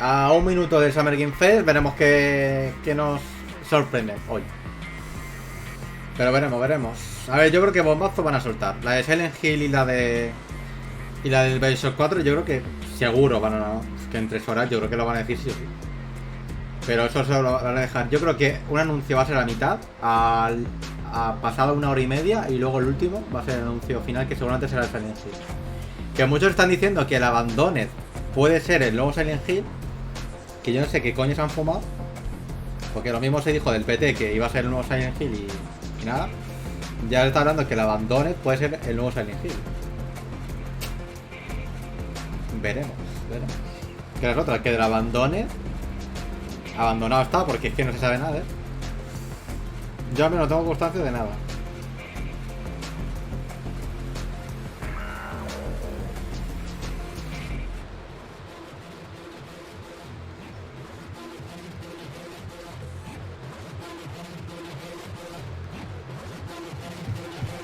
A un minuto del Summer Game Fest veremos qué nos sorprende hoy. Pero veremos. A ver, yo creo que bombazos van a soltar. La de Silent Hill y la del Bioshock 4 yo creo que seguro van a... Que en 3 horas yo creo que lo van a decir sí o sí. Pero eso se lo van a dejar. Yo creo que un anuncio va a ser a mitad, a pasado 1 hora y media, y luego el último va a ser el anuncio final, que seguramente será el Silent Hill. Que muchos están diciendo que el Abandoned puede ser el nuevo Silent Hill, que yo no sé qué coño se han fumado, porque lo mismo se dijo del PT que iba a ser el nuevo Silent Hill y nada. Ya está hablando que el Abandoned puede ser el nuevo Silent Hill. Veremos. Que es otra, que del Abandoned abandonado está, porque es que no se sabe nada, ¿eh? Yo al menos no tengo constancia de nada.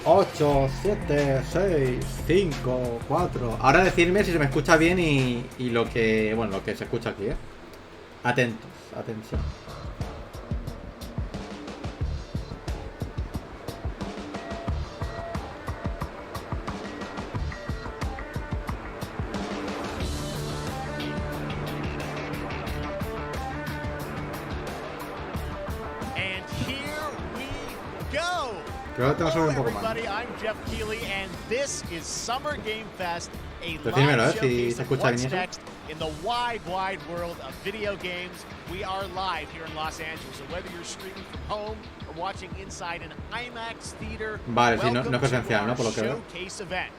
Ocho, 7, 6, 5, 4. Ahora decidme si se me escucha bien y lo que... Bueno, lo que se escucha aquí, ¿eh? Atentos, atención. Creo que tengo que subir un poco más. Decídmelo, si se escucha bien eso. In the wide world of video games, we are live here in Los Angeles. So whether you're streaming from home or watching inside an IMAX theater, vale, sí, no es presencial, ¿no? Por lo que veo. Showcase event.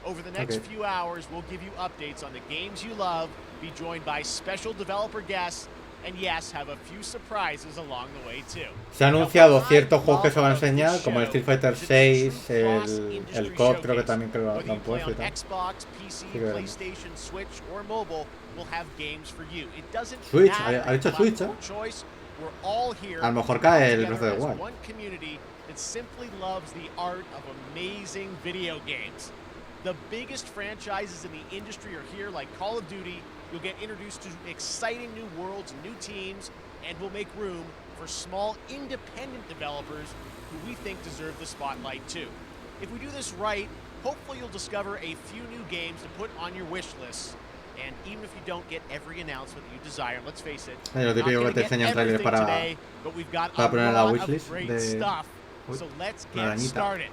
Over the next few hours, we'll give you updates on the games you love, be joined by special developer guests, and yes, have a few surprises along the way too. Se han anunciado ciertos juegos que se van a enseñar, como el Street Fighter 6, el COD, creo que también lo han puesto y tal. Xbox, PC, PlayStation, Switch or mobile, we'll have games for you. It doesn't Switch, matter ha dicho Switch, ¿eh? We're all here. A lo mejor cae el Breath of the Wild. One community that simply loves the art of amazing video games. The biggest franchises in the industry are here, like Call of Duty. You'll get introduced to exciting new worlds and new teams, and we'll make room for small independent developers who we think deserve the spotlight too. If we do this right, hopefully you'll discover a few new games to put on your wish list. And even if you don't get every announcement that you desire, let's face it, lo típico que te enseñan trailers para poner en la wishlist de... So let's get started.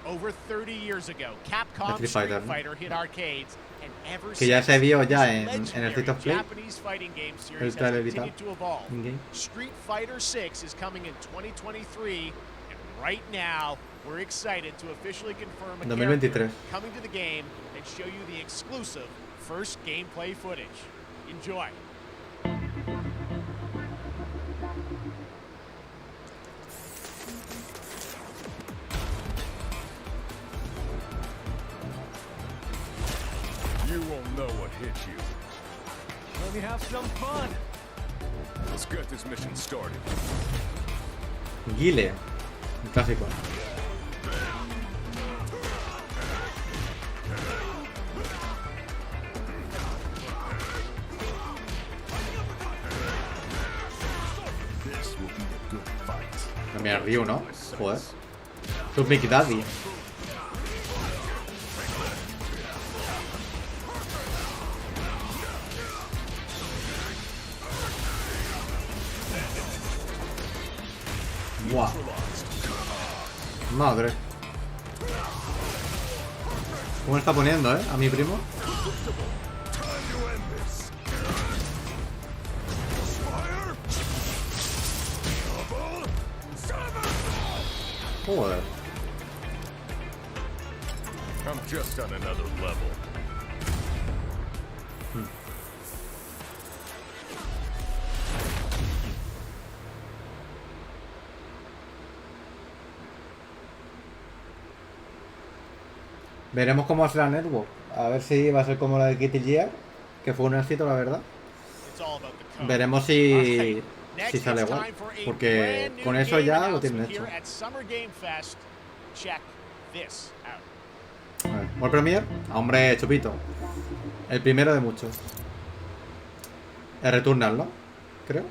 Over 30 years ago, Capcom Street Fighter hit arcades, and ever que ya se vio ya en el State of Play. Japanese fighting game series has continued to evolve. Street Fighter 6 is coming in 2023, and right now we're excited to officially confirm a character coming to the game and show you the exclusive first gameplay footage. Enjoy. You won't know what hit you. Let me have some fun. Let's get this mission started. Guile, un clásico. This will be a good fight. También Ryu, ¿no? Joder. Su Big Daddy. Buah. Madre. ¿Cómo le está poniendo, a mi primo? Joder. I'm just on another level. Veremos cómo será la Network. A ver si va a ser como la de Kitty Gear, que fue un éxito, la verdad. Veremos si sale igual. Porque con eso ya lo tienen hecho. A ver, World Premiere. Hombre, chupito. El primero de muchos. El Returnal, ¿no? Creo.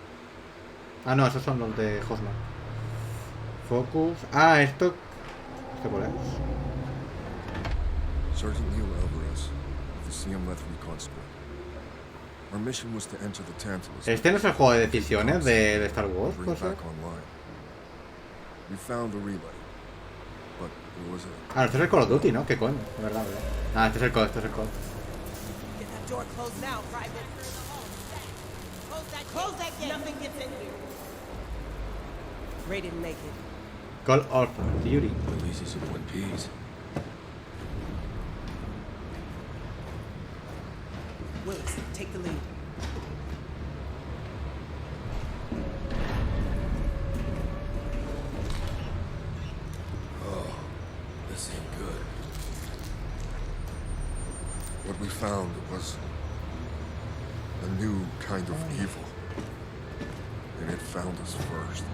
Ah, no, esos son los de Hosman. Focus. Ah, esto. ¿Esto cuál es? Sergeant Neil Alvarez, of the CM Leth Recon Squad. Our mission was to enter the Tantalus. Este no es el juego de decisiones de Star Wars, Bring ¿puede it ser? back online. We found the relay, but there was a Ah, este es el Call of Duty, ¿no? ¿Qué coño? De verdad, ¿verdad? Ah, este es el COD, este es el COD. Get that door closed now, Private. Close that gate. Nothing gets in here. Ray didn't make it. Call of Duty. releases of One Piece. Willis, take the lead. This ain't good. What we found was a new kind of evil. And it found us first.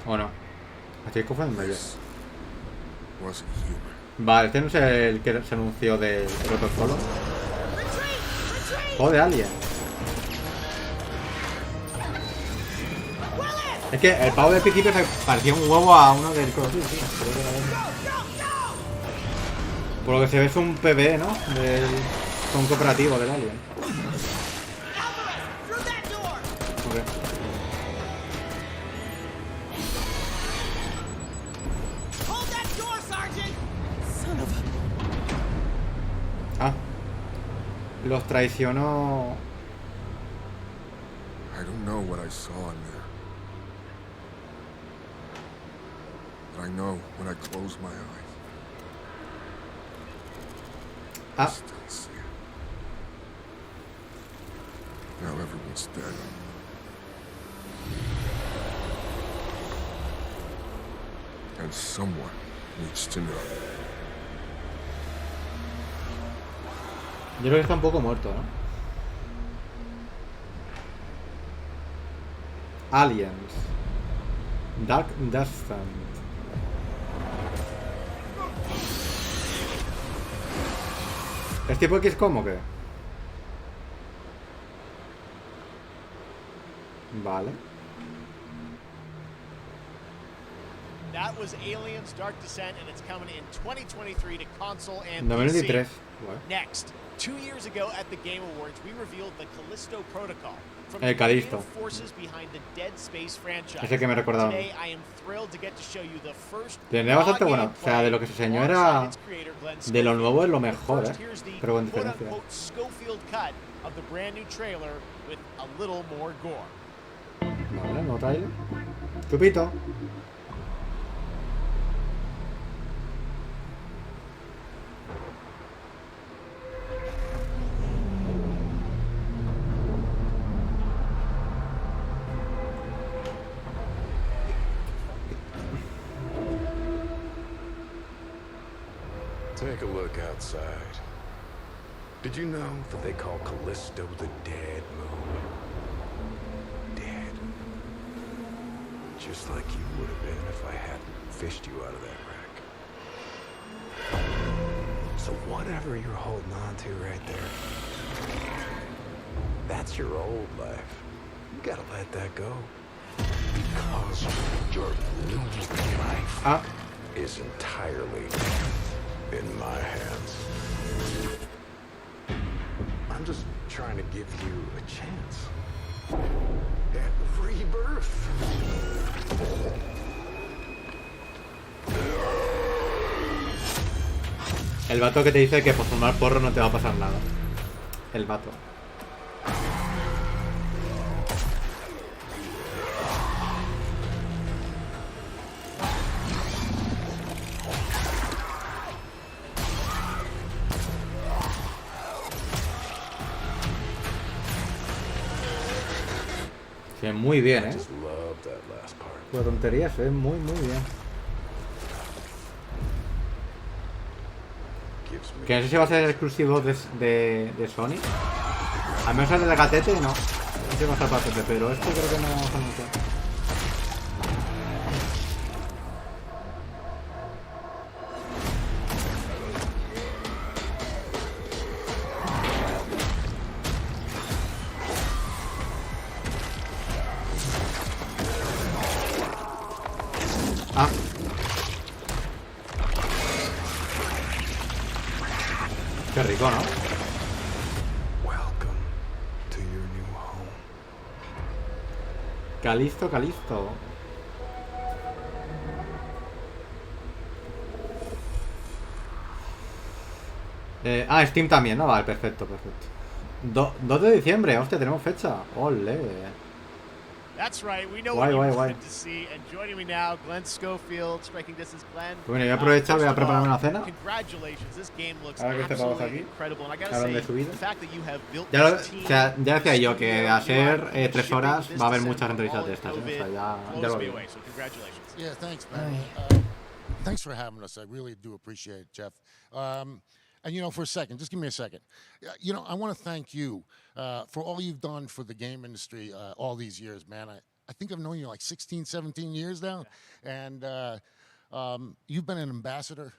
¿O no? Estoy confundiendo yo. This wasn't human. Vale, este no es el que se anunció del protocolo. Juego de Alien. Es que el pavo de principio se parecía un huevo a uno del Call of Duty, tío. Por lo que se ve es un PB, ¿no? Son cooperativo del Alien. Ok. Ah. Los traicionó. I don't know what I saw in there. But I know when I close my eyes, I Ah. still see it. Now everyone's dead. And someone needs to know. Yo creo que está un poco muerto, ¿no? Aliens. Dark Descent. ¿Es tipo X como que? Vale. That was Aliens Dark Descent, and it's coming in 2023 to console and 2023. PC. Bueno. Next, 2 years ago at the Game Awards, we revealed the Callisto Protocol from El the Callisto. creative forces behind the Dead Space franchise. Ese que me recordaba. Today, I am thrilled to get to show you the first Tenía bastante bueno. O sea, de lo que se enseñó era. De lo nuevo es lo mejor, pero con diferencia. quote-unquote Schofield cut of the brand new trailer with a little more gore. Vale, no trailer. Chupito. Take a look outside. Did you know that they call Callisto the Dead Moon? Dead. Just like you would have been if I hadn't fished you out of that wreck. So whatever you're holding on to right there, that's your old life. You gotta let that go. Because your new life is entirely in my hands. I'm just trying to give you a chance at rebirth. El vato que te dice que por fumar porro no te va a pasar nada. El vato. Se ve muy bien, I just love that last part. La tontería se ve muy bien. Gives me Que no sé si va a ser exclusivo de Sony. Al menos el de Gatete no. No sé si va a estar para PC, pero esto creo que no vamos a anunciar. Qué rico, ¿no? Welcome to your new home. Calisto, Calisto. Steam también, ¿no? Vale, perfecto, perfecto. 2 de diciembre, hostia, tenemos fecha. Ole. That's right. We know Guay, what you guay, guay. wanted to see. And joining me now, Glenn Schofield, Striking Distance. Glenn. Bueno, voy a aprovechar, voy a prepararme una cena. Congratulations. This game looks A ver qué pavos absolutely aquí. incredible. And I gotta Hablan say, de su vida. the fact that you have built Ya, this team, o sea, ya decía yo que this a ser studio, 3 horas shipping va a haber this muchas December, entrevistas all de of estas, ¿eh? O COVID sea, ya blows lo me veo. away, so congratulations. Yeah, thanks, man. Thanks for having us. I really do appreciate it, Jeff. And, you know, for a second, just give me a second. You know, I want to thank you for all you've done for the game industry all these years, man. I think I've known you like 16, 17 years now. And you've been an ambassador.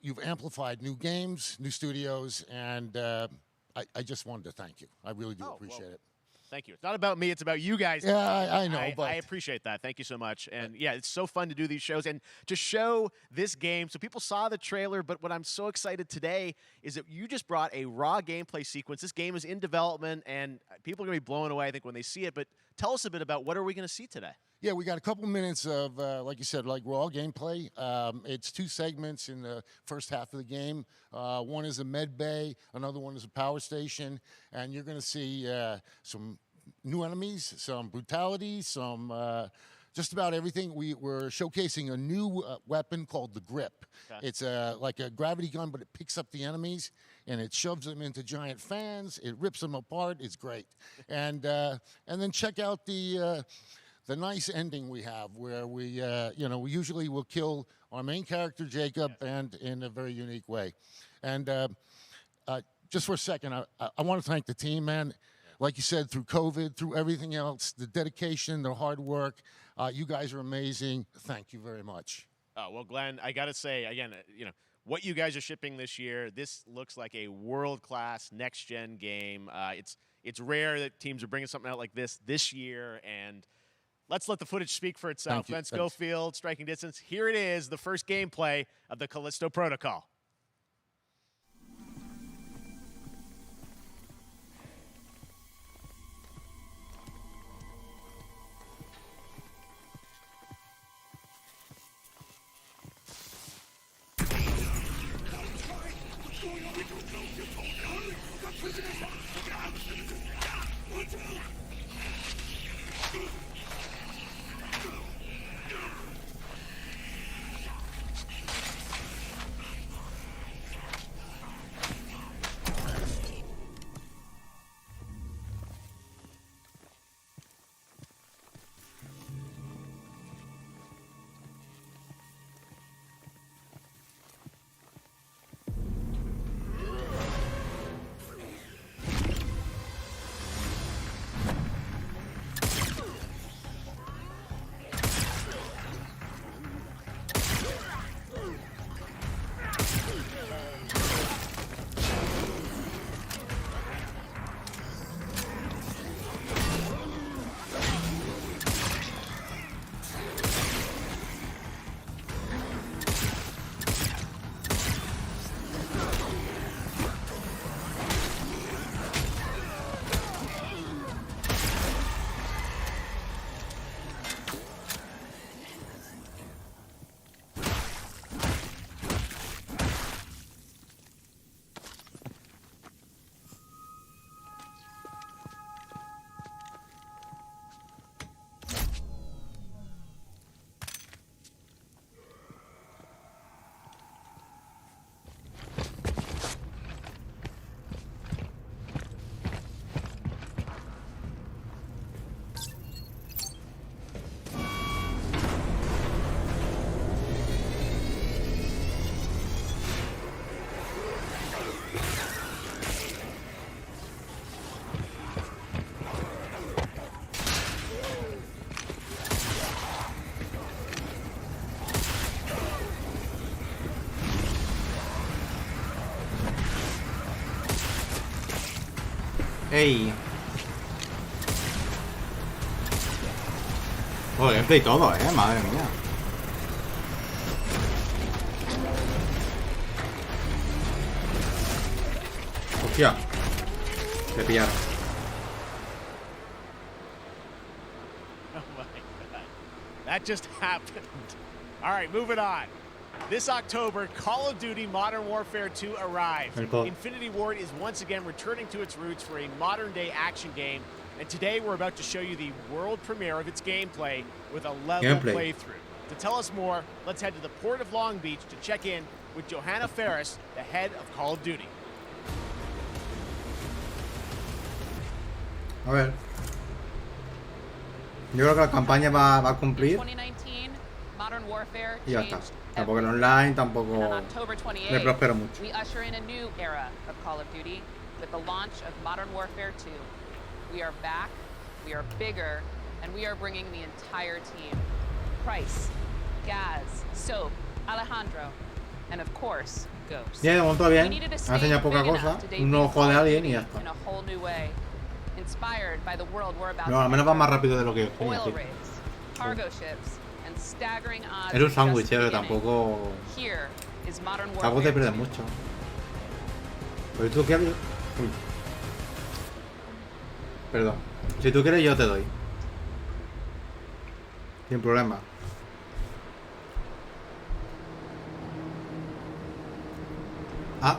You've amplified new games, new studios, and I just wanted to thank you. I really do appreciate it. Thank you. It's not about me. It's about you guys. Yeah, I know, but I appreciate that. Thank you so much. And yeah, it's so fun to do these shows and to show this game. So people saw the trailer, but what I'm so excited today is that you just brought a raw gameplay sequence. This game is in development, and people are going to be blown away, I think, when they see it. But tell us a bit about what are we going to see today? Yeah, we got a couple minutes of, like you said, like raw gameplay. It's 2 segments in the first half of the game. One is a med bay, another one is a power station, and you're going to see some new enemies, some brutality, some just about everything. We're showcasing a new weapon called the Grip. Okay. It's like a gravity gun, but it picks up the enemies and it shoves them into giant fans. It rips them apart. It's great. And then check out the nice ending we have, where we we usually will kill our main character Jacob, and in a very unique way. And just for a second, I want to thank the team, man. Like you said, through COVID, through everything else, the dedication, the hard work, you guys are amazing. Thank you very much. Oh, well, Glenn, I got to say, again, what you guys are shipping this year, this looks like a world-class next-gen game. It's rare that teams are bringing something out like this year, and let's let the footage speak for itself. Glenn Schofield, Striking Distance. Here it is, the first gameplay of the Callisto Protocol. ¡Ey! Oh, gameplay y todo, madre mía. Hostia. Te pillaron. Oh my God. That just happened. All right, moving on. This October, Call of Duty Modern Warfare 2 arrives. Infinity Ward is once again returning to its roots for a modern-day action game, and today we're about to show you the world premiere of its gameplay with a level playthrough. To tell us more, let's head to the port of Long Beach to check in with Johanna Ferris, the head of Call of Duty. A ver. Yo creo que la campaña va a cumplir. 2019, Modern Warfare Y ya está. changed Tampoco el everything. online, And tampoco on October le 28th, prospero mucho. we usher in a new era of Call of Duty with the launch of Modern Warfare 2. We are back, we are bigger, and we are bringing the entire team. Price, Gaz, Soap, Alejandro, and of course, Ghost. Ya, de momento bien. We needed a Ha stage enseñado poca big cosa. enough to debut Un nuevo juego de Call of Alien y Duty ya está. in a whole new way. Inspired by the world we're about No, to al menos va enter. más rápido de lo que yo tenía. Oil rigs, cargo ships, and staggering odds. Era un just sándwich, que beginning. tampoco. Here is Modern Tampoco te Warfare pierdes 2. mucho. Pero tú quieres. Uy. Perdón. Si tú quieres, yo te doy. Sin problema. Ah.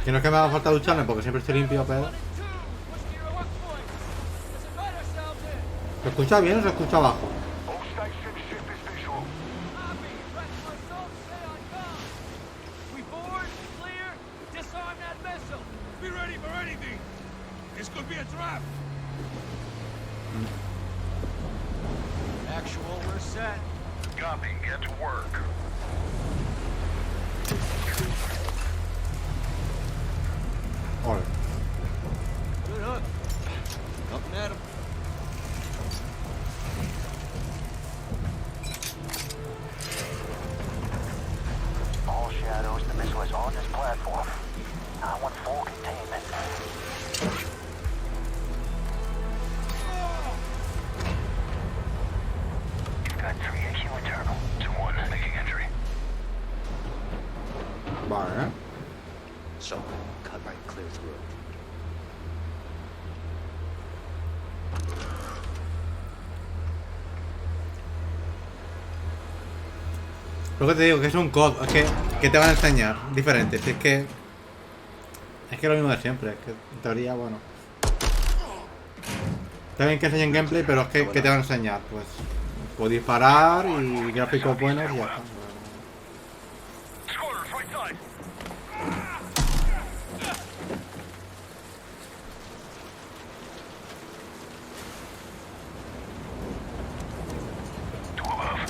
Que no es que me haga falta ducharme porque siempre estoy limpio, pero. ¿Se escucha bien o se escucha bajo? We board, clear, disarm that missile. Be ready for anything. This could be a trap. Actual, we're set. Copy. Get to work. Ole. Good hook. Nothing at him. All shadows, the missile is on this platform. I want full containment. You've got 3 AQ internal. 2-1. Making entry. Vale. So, cut right clear through. Lo que te digo, que es un COD, es que te van a enseñar diferente. Si es que. Es que lo mismo de siempre, es que en teoría, bueno. Está bien que enseñen gameplay, pero es que te van a enseñar, pues. Puedo disparar y gráficos buenos y ya está. Squatters, right side. Two above.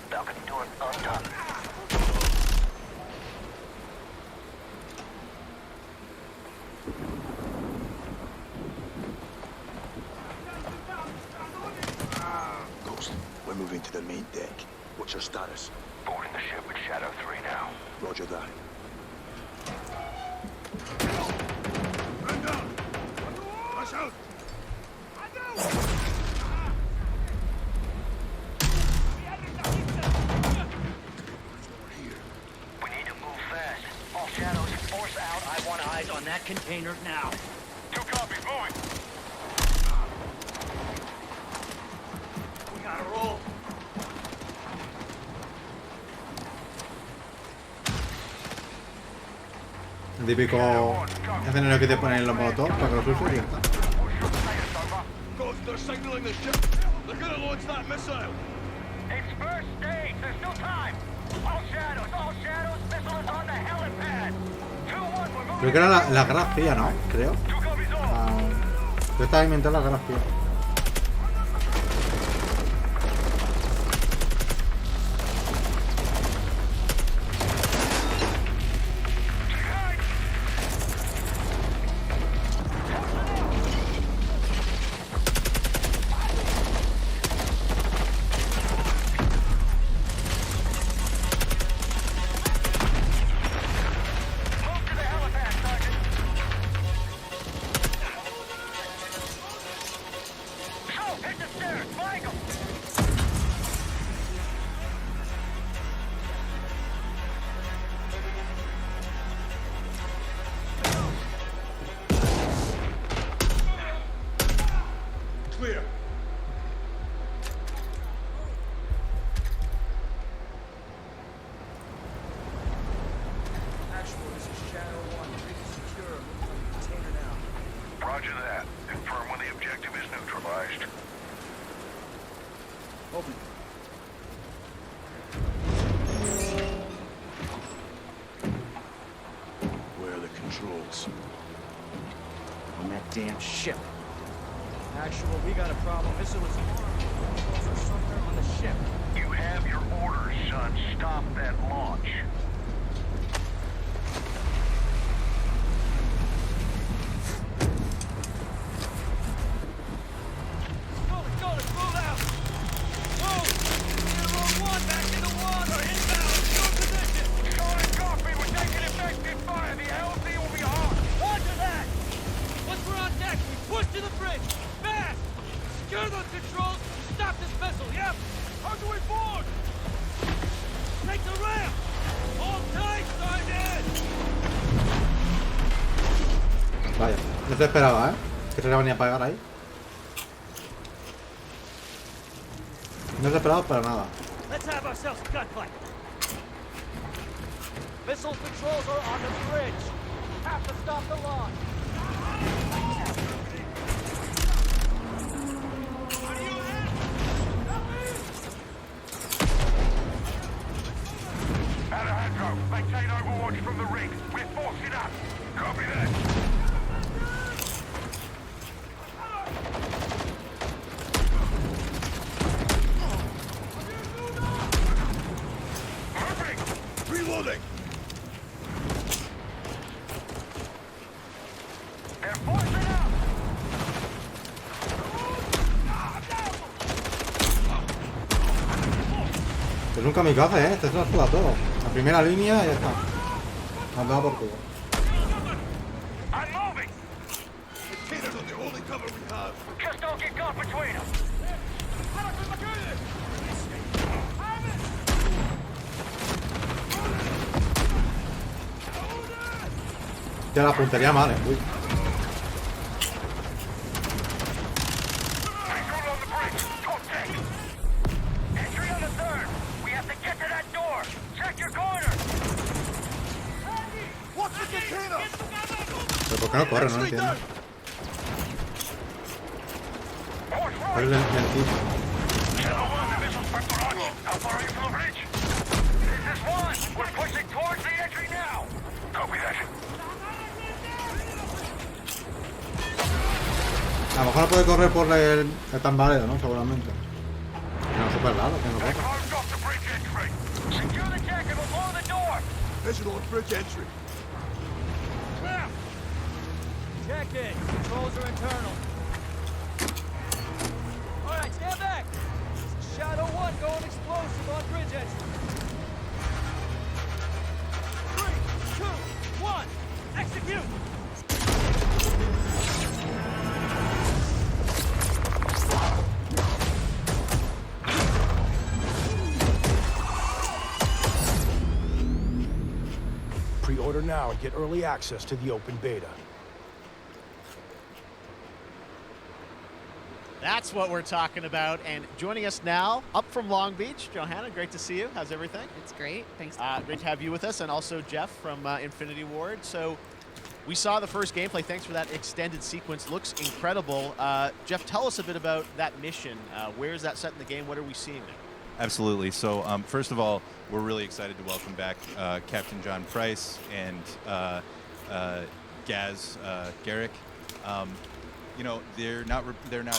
Balcony door undone. Ghost, we're moving to the main deck. What's your status? Boarding the ship with Shadow 3 now. Roger that. Man down. Rush out. We need to move fast. All shadows, force out. I want eyes on that container now. 2 copies. Moving. We gotta roll. El típico escenario que te ponen en los molotov para que los uses y ya está. Ghost, they're signaling the ship. They're gonna launch that missile. It's first stage. There's still time. All shadows, missile is on the helipad. 2-1, we're moving. Creo que era la Guerra Fría, ¿no? Creo. 2 copies all. Yo estaba inventando la Guerra Fría. Move to the Roger that. Confirm when the objective is neutralized. Open. Where are the controls? On that damn ship. Actual, we got a problem. Missile is armed. Controls are somewhere on the ship. You have your orders, son. Stop that launch. Go, move out! Move! Zero 1, back in the water! Inbound! Your position! Solid copy. We're taking effective fire. The LZ will be hot. Roger that! Once we're on deck, we push to the bridge! Fast! Secure those controls! Stop this missile, yep! How do we board? Take the ramp! Hold tight, Sergeant! Vaya, no se esperaba, ¿eh? Que se le venía a pagar ahí. No se esperaba para nada. Let's have ourselves a gunfight. Missile controls are on the bridge. Have to stop the launch. Alejandro, maintain overwatch from the rig. We're forcing up. Copy that. Reloading! They're forcing up. Es un kamikaze, ¿eh? Este se lo juega todo. La primera línea y ya está. Andaba por culo. I'm moving. Containers are the only cover we have. Just don't get caught between them. Ya la puntería mal, uy. Visual on the bridge. Contact. Entry on the third. We have to get to that door. Check your corner. What's the container? Pero ¿por qué no corre? No entiendo. Horse Es right. lentito. Shadow 1, the missile's for launch. How far are you from the bridge? This is 1. We're pushing towards the entry now. Copy that. A lo mejor no puede correr por el tambaleo, ¿no? Seguramente. No, súper raro que no They corra. closed off the bridge entry. Secure the deck and we'll blow the door. Visual on bridge entry. Check in. Controls are internal. All right, stand back. Shadow 1 going explosive on bridge entry. 3, 2, 1. Execute. Pre-order now and get early access to the open beta. That's what we're talking about. And joining us now, up from Long Beach, Johanna, great to see you. How's everything? It's great. Thanks. Great to have you with us, and also Jeff from Infinity Ward. So we saw the first gameplay. Thanks for that extended sequence. Looks incredible. Jeff, tell us a bit about that mission. Where is that set in the game? What are we seeing there? Absolutely. So first of all, we're really excited to welcome back Captain John Price and Gaz Garrick. You know, they're not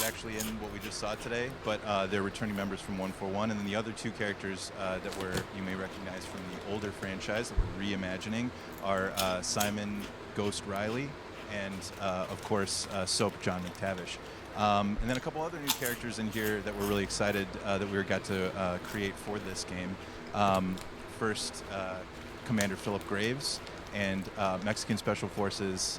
actually in what we just saw today, but they're returning members from 141, and then the other two characters that you may recognize from the older franchise that we're reimagining are Simon Ghost Riley and of course Soap John McTavish. And then a couple other new characters in here that we're really excited that we got to create for this game. First, Commander Philip Graves and Mexican Special Forces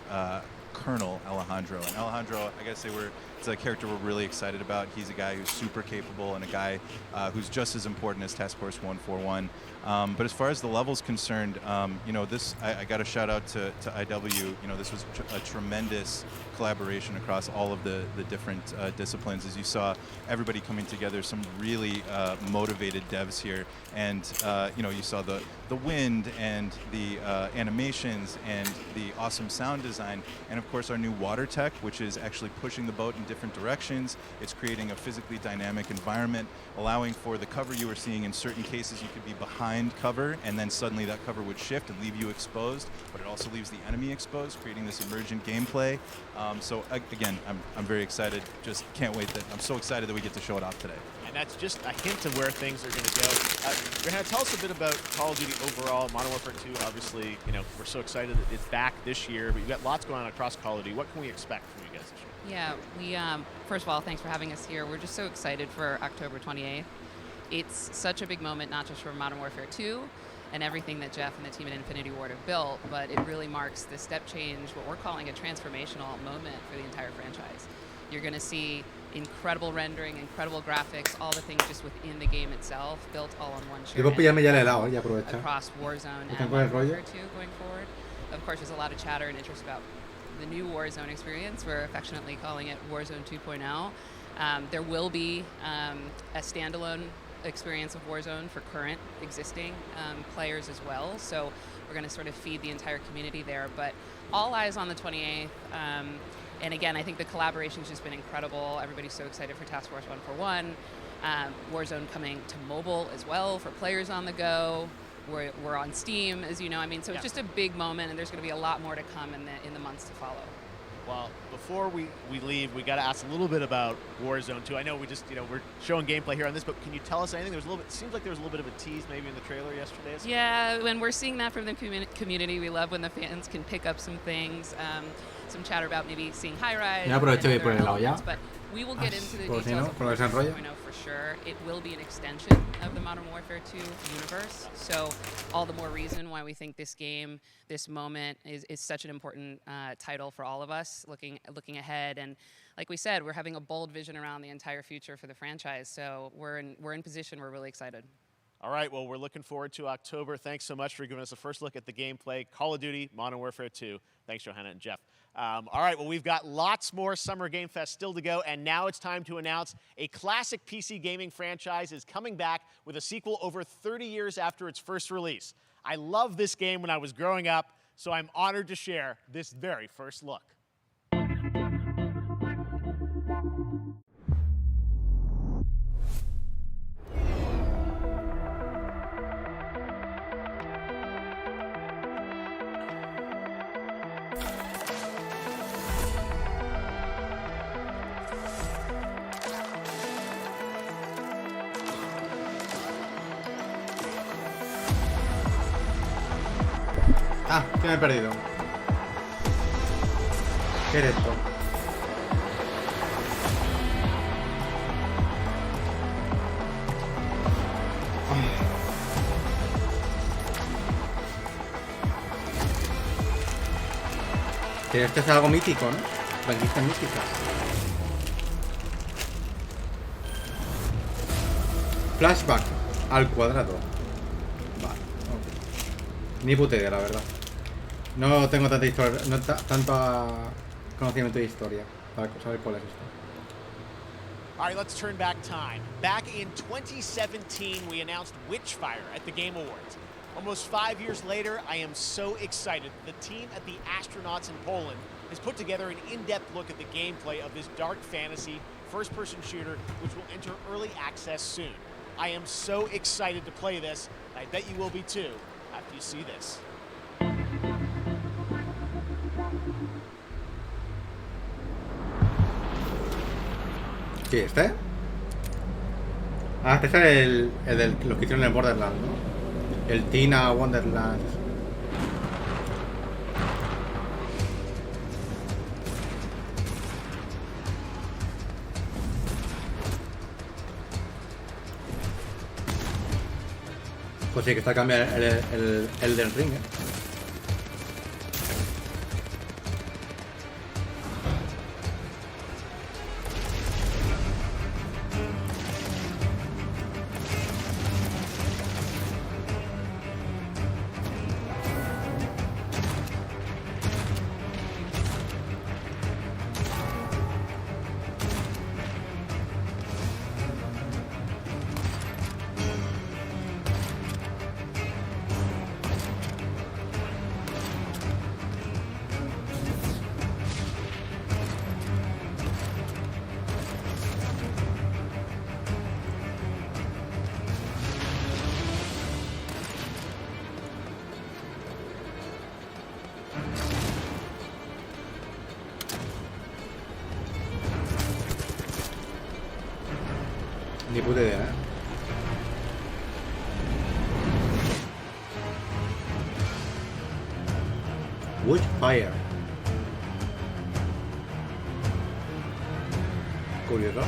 Colonel Alejandro. And Alejandro, I gotta say, it's a character we're really excited about. He's a guy who's super capable and a guy who's just as important as Task Force 141. But as far as the level's concerned, you know, I got a shout out to IW. You know, this was a tremendous collaboration across all of the different disciplines. As you saw, everybody coming together, some really motivated devs here. And, you know, you saw the wind and the animations and the awesome sound design. And of course, our new water tech, which is actually pushing the boat in different directions. It's creating a physically dynamic environment, allowing for the cover you were seeing. In certain cases, you could be behind cover, and then suddenly that cover would shift and leave you exposed, but it also leaves the enemy exposed, creating this emergent gameplay. So again, I'm very excited. Just can't wait. I'm so excited that we get to show it off today. And that's just a hint of where things are going to go. Johanna, tell us a bit about Call of Duty overall. Modern Warfare 2, obviously, you know, we're so excited that it's back this year, but you've got lots going on across Call of Duty. What can we expect from you guys this year? Yeah, we first of all, thanks for having us here. We're just so excited for October 28th. It's such a big moment, not just for Modern Warfare 2 and everything that Jeff and the team at Infinity Ward have built, but it really marks the step change, what we're calling a transformational moment for the entire franchise. You're going to see incredible rendering, incredible graphics, all the things just within the game itself, built all on one shared engine across Warzone and Modern Warfare 2 going forward. Of course, there's a lot of chatter and interest about the new Warzone experience. We're affectionately calling it Warzone 2.0. There will be a standalone experience of Warzone for current existing players as well. So we're going to sort of feed the entire community there. But all eyes on the 28th. And again, I think the collaboration's just been incredible. Everybody's so excited for Task Force 141. Warzone coming to mobile as well for players on the go. We're on Steam, as you know. I mean, so it's just a big moment, and there's going to be a lot more to come in the months to follow. Well, before we leave, we got to ask a little bit about Warzone 2. I know we just, we're showing gameplay here on this, but can you tell us anything? It seems like there was a little bit of a tease maybe in the trailer yesterday. Yeah, when we're seeing that from the community, we love when the fans can pick up some things. Some chatter about maybe seeing high-rise. But we will get into the details of Warzone 2.0 for sure. It will be an extension of the Modern Warfare 2 universe. So all the more reason why we think this game, this moment, is such an important title for all of us looking ahead. And like we said, we're having a bold vision around the entire future for the franchise. So we're in position. We're really excited. All right, well, we're looking forward to October. Thanks so much for giving us a first look at the gameplay. Call of Duty, Modern Warfare 2. Thanks, Johanna and Jeff. All right, well, we've got lots more Summer Game Fest still to go, and now it's time to announce a classic PC gaming franchise is coming back with a sequel over 30 years after its first release. I loved this game when I was growing up, so I'm honored to share this very first look. Ah, que me he perdido. ¿Qué es esto? Que esto es algo mítico, ¿no? Franquicia mítica. Flashback al cuadrado. Vale, ok. Ni puta idea, la verdad. No tengo tanta historia, tanto conocimiento de historia para saber cuál es esto. All right, let's turn back time. Back in 2017, we announced Witchfire at the Game Awards. Almost 5 years later, I am so excited. The team at the Astronauts in Poland has put together an in-depth look at the gameplay of this dark fantasy first-person shooter, which will enter early access soon. I am so excited to play this, and I bet you will be too after you see this. ¿Sí, este? Ah, este es el de los que hicieron el Borderlands, ¿no? El Tina Wonderlands. Pues sí, que está cambiando el del ring, ¿eh? Ni puta idea, ¿eh? Witchfire. Curioso.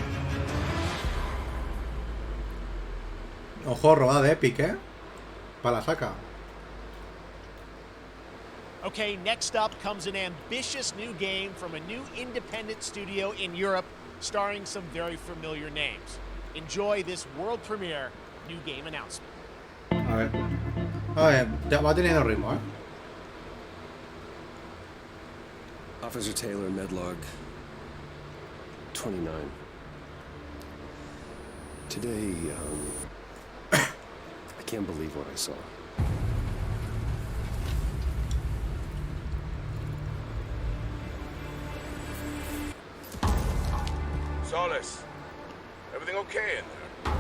Ojo, robada de Epic, ¿eh? Para la saca. Okay, next up comes an ambitious new game from a new independent studio in Europe, starring some very familiar names. Enjoy this world premiere new game announcement. A ver, ya va teniendo ritmo, ¿eh? Officer Taylor, Medlog 29. Today, I can't believe what I saw. Solace, everything okay in there?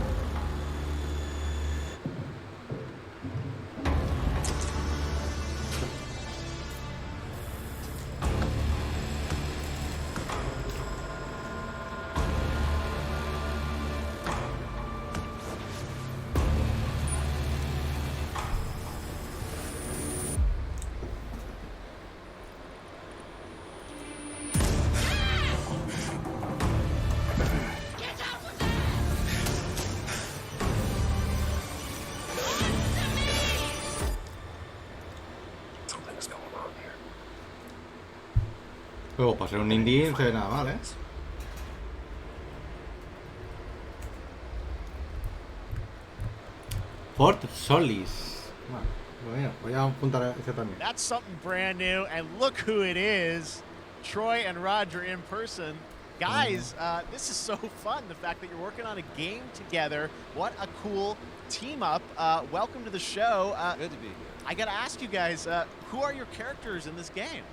Luego, para ser un indie no se ve nada mal, ¿eh? Fort Solis. Bueno, mira, voy a apuntar ese también. That's something brand new, and look who it is. Troy and Roger in person. Guys, this is so fun, the fact that you're working on a game together. What a cool team up. Welcome to the show. Good to be here. I gotta ask you guys, who are your characters in this game?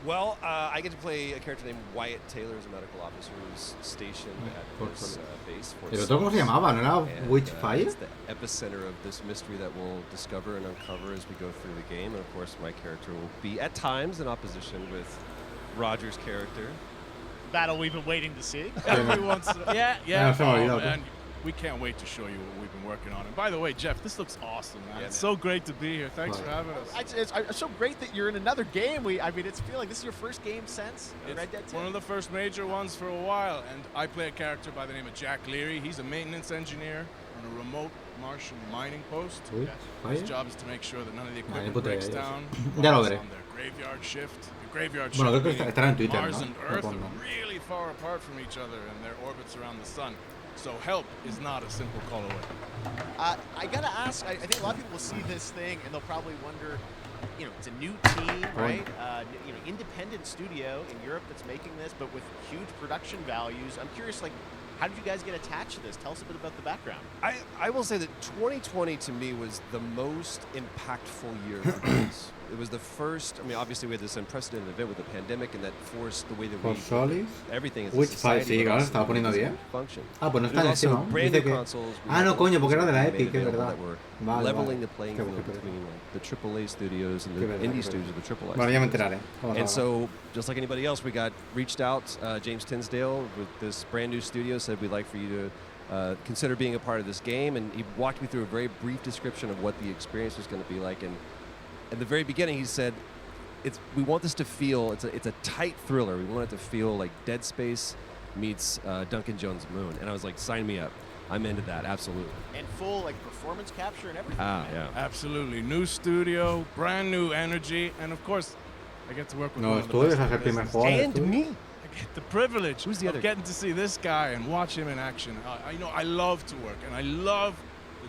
Well, I get to play a character named Wyatt Taylor, who's a medical officer who's stationed at this base. ¿El otro cómo se llamaba? ¿No era Witchfire? It's the epicenter of this mystery that we'll discover and uncover as we go through the game. And of course, my character will be at times in opposition with Roger's character. Battle we've been waiting to see. Everyone's yeah. Oh, man. We can't wait to show you what we've been working on. And by the way, Jeff, this looks awesome, man. Yeah, It's so great to be here. Thanks for having us. It's so great that you're in another game. I mean, it's feeling this is your first game since Red Dead 2. One of the first major ones for a while. And I play a character by the name of Jack Leary. He's a maintenance engineer on a remote Martian mining post. His job is to make sure that none of the equipment breaks down Ya lo while it's veré. on their graveyard shift. The graveyard Bueno, creo shift que being estará en Twitter, Mars ¿no? and Earth are really far apart from each other in their orbits around the sun. So help is not a simple call away. I gotta ask. I think a lot of people will see this thing and they'll probably wonder. You know, it's a new team, right? You know, independent studio in Europe that's making this, but with huge production values. I'm curious, like, how did you guys get attached to this? Tell us a bit about the background. I will say that 2020 to me was the most impactful year for games. It was the first. I mean, obviously we had this unprecedented event with the pandemic, and that forced the way that we Fort Solis. everything as a Witchfire, society sí, but claro, also estaba poniendo the 10. function. Ah, pues no está en There's Steam, also ¿no? brand Dice new que... consoles. We Ah, no, had coño, porque era de la made Epic, es available verdad. that were Vale, leveling vale. the playing Qué field bueno, between like, the AAA studios and the Qué verdad, indie qué studios of the AAA. Bueno, ya me enteraré. And so, just like anybody else, we got reached out. James Tinsdale with this brand new studio said we'd like for you to consider being a part of this game, and he walked me through a very brief description of what the experience was going to be like. And at the very beginning, he said, we want this to feel, it's a tight thriller. We want it to feel like Dead Space meets Duncan Jones' Moon. And I was like, sign me up. I'm into that, absolutely. And full, like, performance capture and everything. Yeah. Absolutely. New studio, brand new energy, and of course, I get to work with No, one of the estudios, best es el in primer business. juego de And estudios. me. I get the privilege Who's the of other? getting to see this guy and watch him in action. I love to work, and I love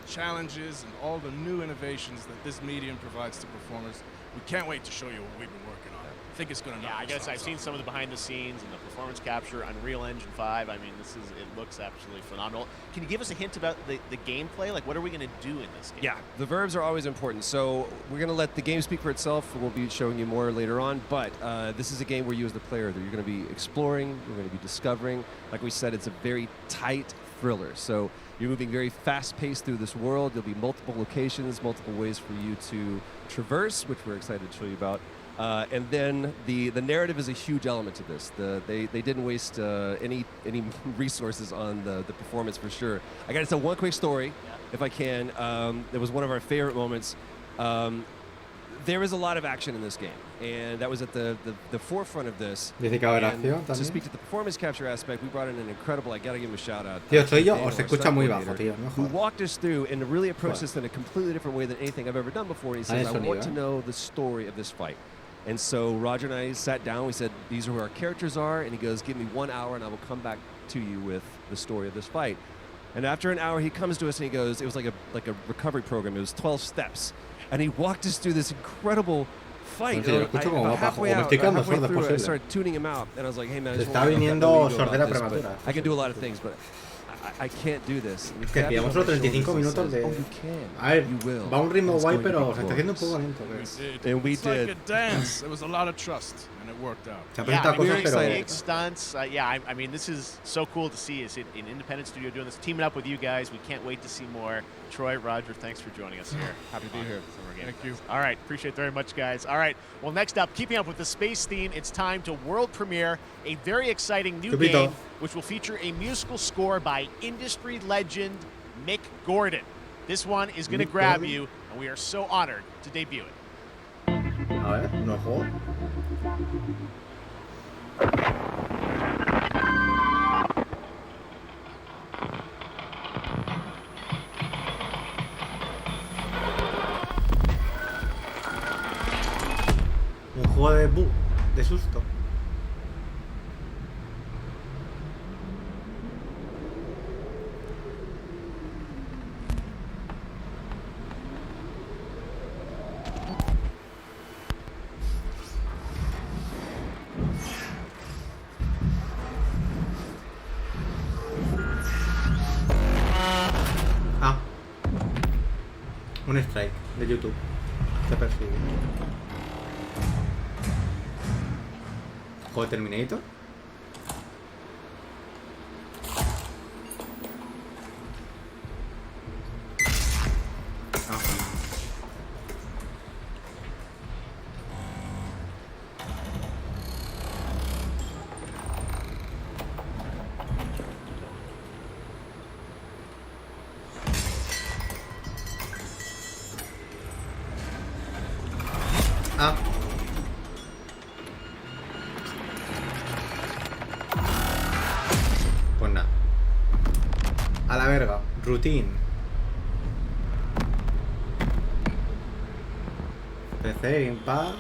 the challenges and all the new innovations that this medium provides to performers. We can't wait to show you what we've been working on. I think it's going to Yeah, I guess I've seen some of the behind the scenes and the performance capture, Unreal Engine 5. I mean, it looks absolutely phenomenal. Can you give us a hint about the gameplay? Like, what are we going to do in this game? Yeah, the verbs are always important. So we're going to let the game speak for itself. We'll be showing you more later on. But this is a game where you as the player, that you're going to be exploring, you're going to be discovering. Like we said, it's a very tight thriller. So you're moving very fast-paced through this world. There'll be multiple locations, multiple ways for you to traverse, which we're excited to show you about. And then the narrative is a huge element to this. They didn't waste any resources on the performance for sure. I got to tell one quick story, if I can. It was one of our favorite moments. There is a lot of action in this game, and that was at the forefront of this. Dice que va a haber And acción to también. speak to the performance capture aspect, we brought in an incredible, I gotta give him a shout out. Tío, ¿soy yo Daniel, o se our escucha stunt muy bajo, coordinator, tío? No who jodas. walked us through and really approached Joder. this in a completely different way than anything I've ever done before. He says, I sonido, want to know the story of this fight. And so Roger and I sat down, we said, these are who our characters are, and he goes, give me 1 hour and I will come back to you with the story of this fight. And after an hour, he comes to us and he goes, it was like a recovery program, it was 12 steps. And he walked us through this incredible fight. Sí, lo escucho como más bajo. Halfway O me estoy quedando sordo, es through, I posible. started tuning him out, and I was like, hey man, I Se just está wanna let viniendo you know about sordera this, but prematura. I can do a lot of things, but I can't do this. And he Que grabbed me pillamos over solo my 35 shoulders and minutos says, de... oh, you can. A ver, You will. va a un ritmo It's guay, going to pero be se está haciendo un poco glorious. lento. And we It's did. like a dance. There was a lot of trust, and it worked out. Se ha Yeah, presentado I mean, cosas, pero... big stunts. I mean, this is so cool to see. Is it an independent studio doing this, teaming up with you guys? We can't wait to see more. Troy, Roger, thanks for joining us here. Happy to be here. Thank you. All right, appreciate it very much, guys. All right, well, next up, keeping up with the space theme, it's time to world premiere a very exciting new Chupito. game, which will feature a musical score by industry legend Mick Gordon. This one is going to Mick grab Gordon? you, and we are so honored to debut it. A ver, no juego. Un juego de susto. Ah. Un strike de YouTube. Te persigue. ¿Juego de Terminator? Ah. Ah. Pues nada. A la verga. Routine. PC, Game Pass.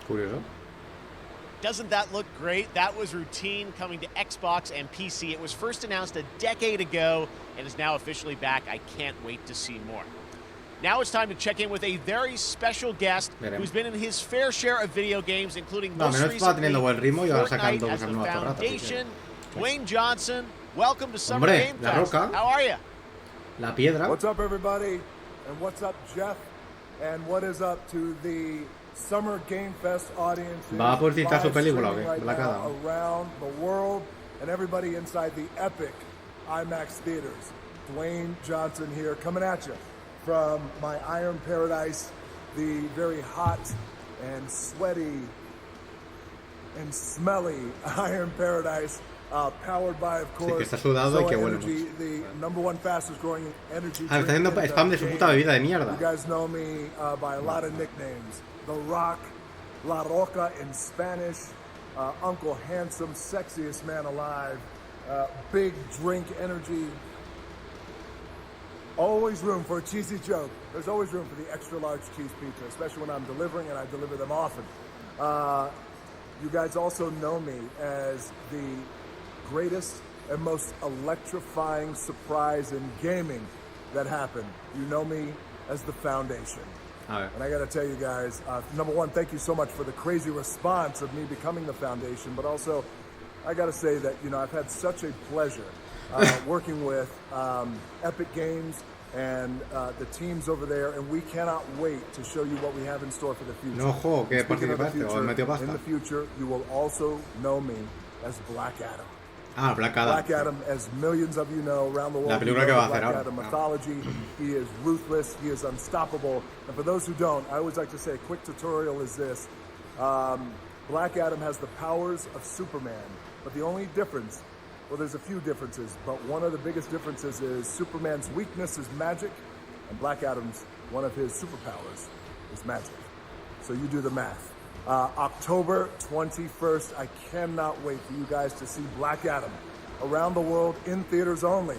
Curioso. Doesn't that look great? That was Routine coming to Xbox and PC. It was first announced a decade ago and is now officially back. I can't wait to see more. Now it's time to check in with a very special guest who's been in his fair share of video games, including No, most menos va recently teniendo buen ritmo y ahora Fortnite sacando as the cosas nuevas todo el rato, así que- Foundation. Dwayne Johnson, welcome to Summer Hombre, Game La Fest. Roca. How are you? La piedra. What's up, everybody? And what's up, Jeff? And what is up to the Summer Game Fest audience Va a publicitar su live película, ¿o streaming qué? right Black now Adam. around the world and everybody inside the epic IMAX theaters. Dwayne Johnson here, coming at you from my Iron Paradise, the very hot and sweaty and smelly Iron Paradise, powered by, of Sí, course, que está sudado y que Zoa huele Energy, mucho. the number one fastest growing energy Ah, está drink haciendo in the spam de su game. puta bebida de mierda. You guys know me by a lot of nicknames. The Rock, La Roca in Spanish, Uncle Handsome, sexiest man alive, big drink energy. Always room for a cheesy joke. There's always room for the extra large cheese pizza, especially when I'm delivering, and I deliver them often. You guys also know me as the greatest and most electrifying surprise in gaming that happened. You know me as the Foundation. And I got to tell you guys, number one, thank you so much for the crazy response of me becoming the Foundation, but also I got to say that, you know, I've had such a pleasure working with Epic Games and the teams over there, and we cannot wait to show you what we have in store for the future. No juego que Speaking of the participaste o future, metió in pasta. the future, you will also know me as Black Adam. Ah, Black Adam. Black Adam, as millions of you know around the world, La película que va a hacer Black ahora. Adam mythology. He is ruthless. He is unstoppable. And for those who don't, I always like to say a quick tutorial is this. Black Adam has the powers of Superman, but the only difference, well, there's a few differences, but one of the biggest differences is Superman's weakness is magic, and Black Adam's, one of his superpowers is magic. So you do the math. October 21st, I cannot wait for you guys to see Black Adam around the world in theaters only.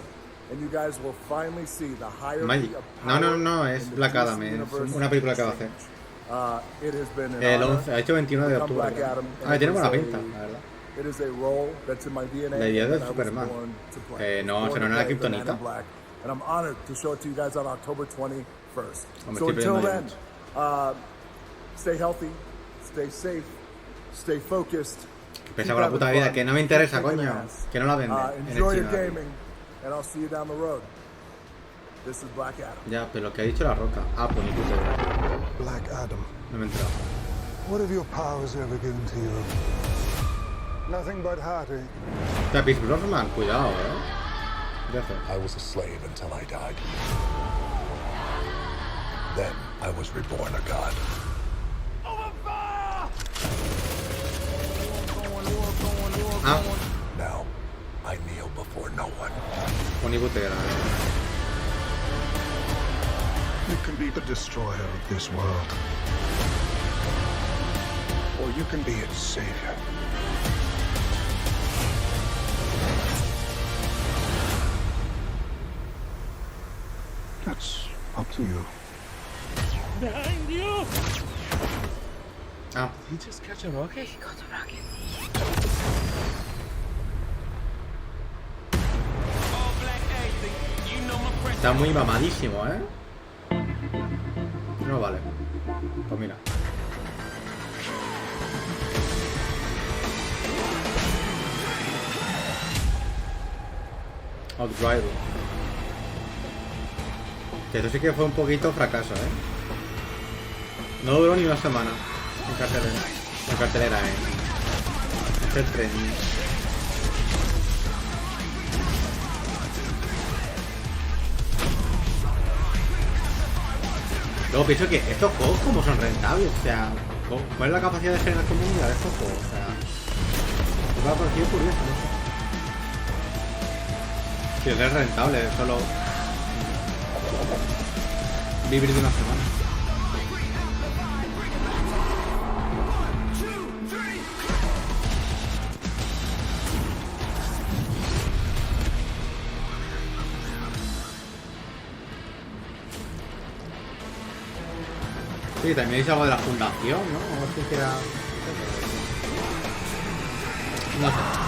And you guys will finally see the hierarchy of power. No, es Black Adam, es una película que va a hacer. It has been an El honor 11, ha hecho 29 de to become octubre. Black Adam, Ah, and tiene it buena is pinta, a- la verdad. It is a role that's in my DNA. La idea and del I was Superman. born to play. No, I was se born no to era play the Man in Kryptonita. Black, and I'm honored to show it to you guys on October 21st. Hombre, So estoy until pidiendo then, stay healthy, stay safe, stay focused. Pesa keep con la having puta vida, fun, que no me keep interesa, kicking coño. ass. Que no la venden en el Enjoy your chino. gaming, and I'll see you down the road. This is Black Adam. Ya, pero lo que ha dicho La Roca. Ah, pues ni puta idea. Black Adam, No me he enterado. what have your powers ever given to you? Nothing but heartache. O sea, Pierce Brosnan, cuidado, ¿Qué hace? I was a slave until I died. Then I was reborn a god. Ah, Now, I kneel before no one. pues ni puta idea. You can be the destroyer of this world. Or you can be its savior. That's up to you. Behind you! Ah. Did he just catch a rocket? He got a rocket. Está muy mamadísimo, No vale. Pues mira. Outrider. Que eso sí que fue un poquito fracaso, No duró ni una semana en cartelera. En cartelera, El tren. Luego pienso que estos juegos como son rentables, o sea, ¿cuál es la capacidad de generar comunidad de estos juegos? O sea, me ha parecido curioso, no sé. Si es rentable, solo vivir de una semana. Sí, también dice algo de la fundación, ¿no? O si que era... No sé.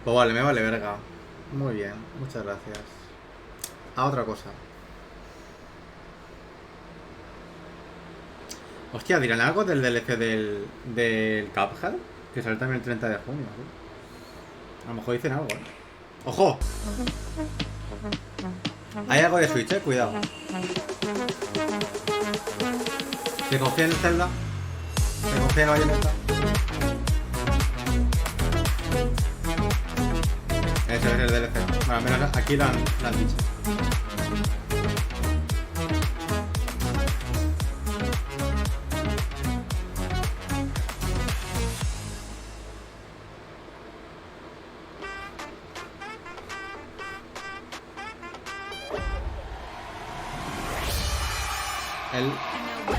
Pues vale, me vale verga. Muy bien, muchas gracias. A otra cosa. Hostia, ¿dirán algo del DLC del Cuphead? Que sale también el 30 de junio, ¿sí? A lo mejor dicen algo, ¡Ojo! Hay algo de Switch, cuidado. ¿Se confía en el Zelda? ¿Se confía en la Bayonetta? Ese es el DLC. Bueno, al menos aquí lo han dicho.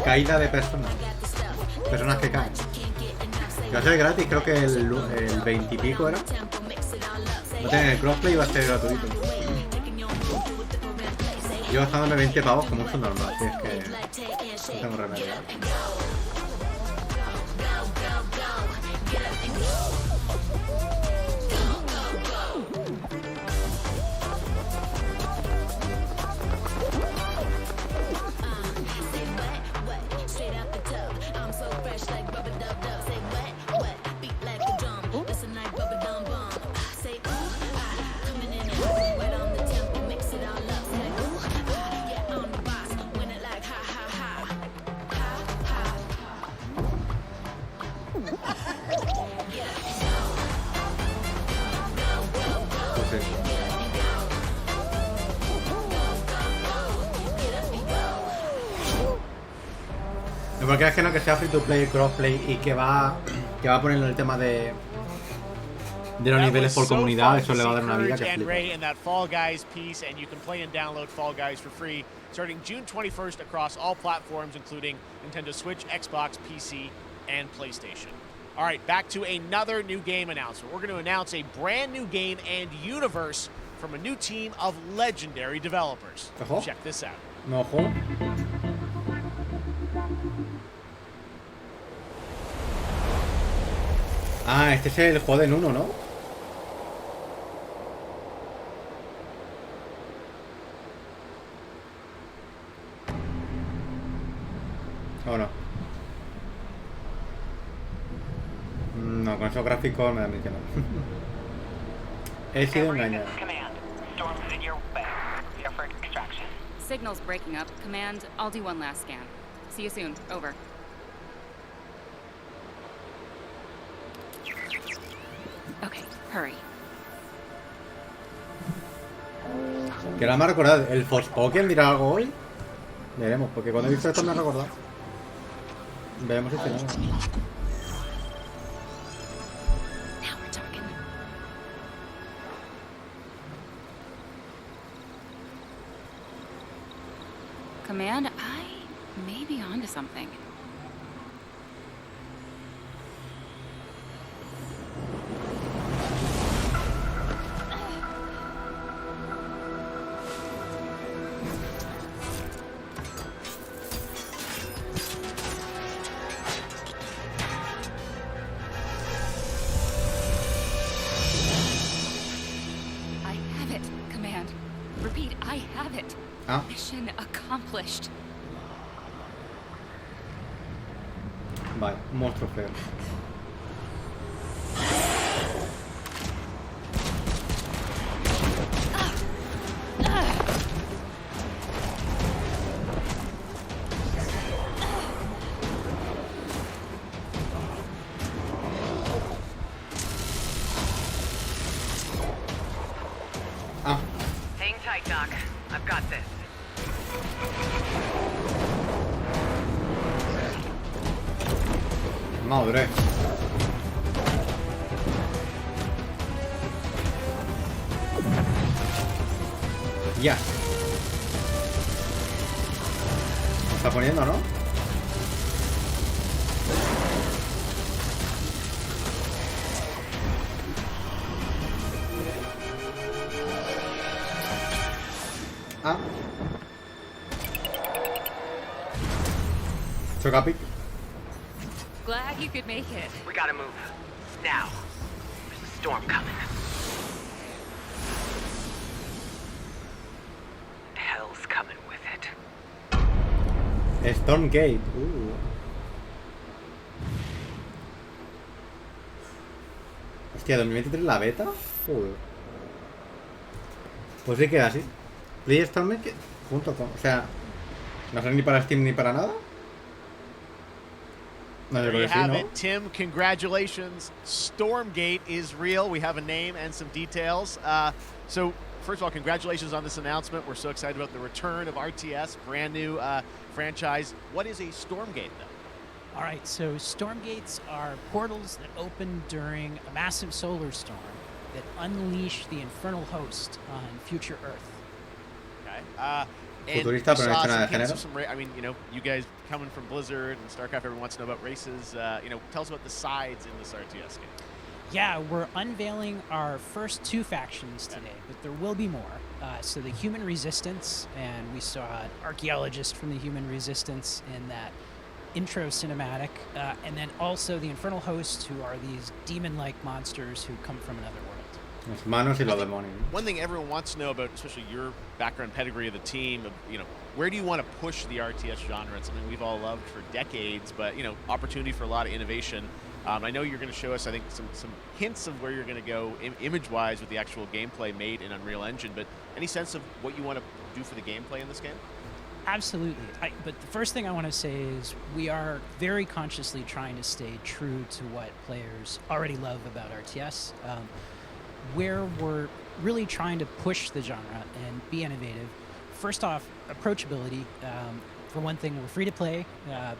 Caída de personas. Personas que caen. Que va a ser gratis, creo que el 20 y pico era. No tener el crossplay va a ser gratuito. Yo gastándome 20 pavos como uso normal, así es que no tengo remedio. ¿Por qué es que no que sea free to play, crossplay y que va a ponerle el tema de los niveles por comunidad? Eso le va a dar una vida que and flipa. Ray in that Fall Guys piece, and you can play and download Fall Guys for free starting June 21st across all platforms, including Nintendo Switch, Xbox, PC, and PlayStation. All right, back to another new game announcement. We're going to announce a brand new game and universe from a new team of legendary developers. Ojo. Check this out. Ojo. Ah, este es el juego de Nuno, ¿no? ¿O no? No, con esos gráficos me da a mí que no. He sido engañado. Signal's breaking up. Command, I'll do one last scan. See you soon. Over. Okay, hurry. Que ahora me ha recordado, ¿el Forspoken dirá algo hoy? Veremos, porque cuando he visto esto me ha recordado. Veremos si tenemos. Command, I may be onto something. I have it, Command. Repeat, I have it. Ah. Mission accomplished. Vale, un monstruo feo. Ah, Hang tight, Doc. I've got this. madre. Ya. Se está poniendo, ¿no? Ah. Chocapic. Glad you could make it. We gotta move. Now. There's a storm coming. And hell's coming with it. Stormgate. Hostia, 2023 la beta. Joder. Pues sí queda así. PlayStormgate.com. O sea, no sale ni para Steam ni para nada. No, yo There creo you que sí, have ¿no? it, Tim. Congratulations. Stormgate is real. We have a name and some details. So, first of all, congratulations on this announcement. We're so excited about the return of RTS, brand new franchise. What is a Stormgate, though? All right, so Stormgates are portals that open during a massive solar storm that unleash the infernal host on future Earth. Okay. And Futurista, we pero no saw ha hecho nada de some hints género. of some I mean, you know, you guys coming from Blizzard and StarCraft, everyone wants to know about races. You know, tell us about the sides in this RTS game. Yeah, we're unveiling our first two factions today, but there will be more. So the Human Resistance, and we saw an archaeologist from the Human Resistance in that intro cinematic, and then also the Infernal Hosts, who are these demon-like monsters who come from another world. Los manos y los demonios. One thing everyone wants to know about, especially your background pedigree of the team, you know, where do you want to push the RTS genre? It's something we've all loved for decades, but, you know, opportunity for a lot of innovation. I know you're going to show us, I think, some hints of where you're going to go image-wise with the actual gameplay made in Unreal Engine, but any sense of what you want to do for the gameplay in this game? Absolutely. But the first thing I want to say is we are very consciously trying to stay true to what players already love about RTS. Where we're really trying to push the genre and be innovative. First off, approachability. For one thing, we're free to play,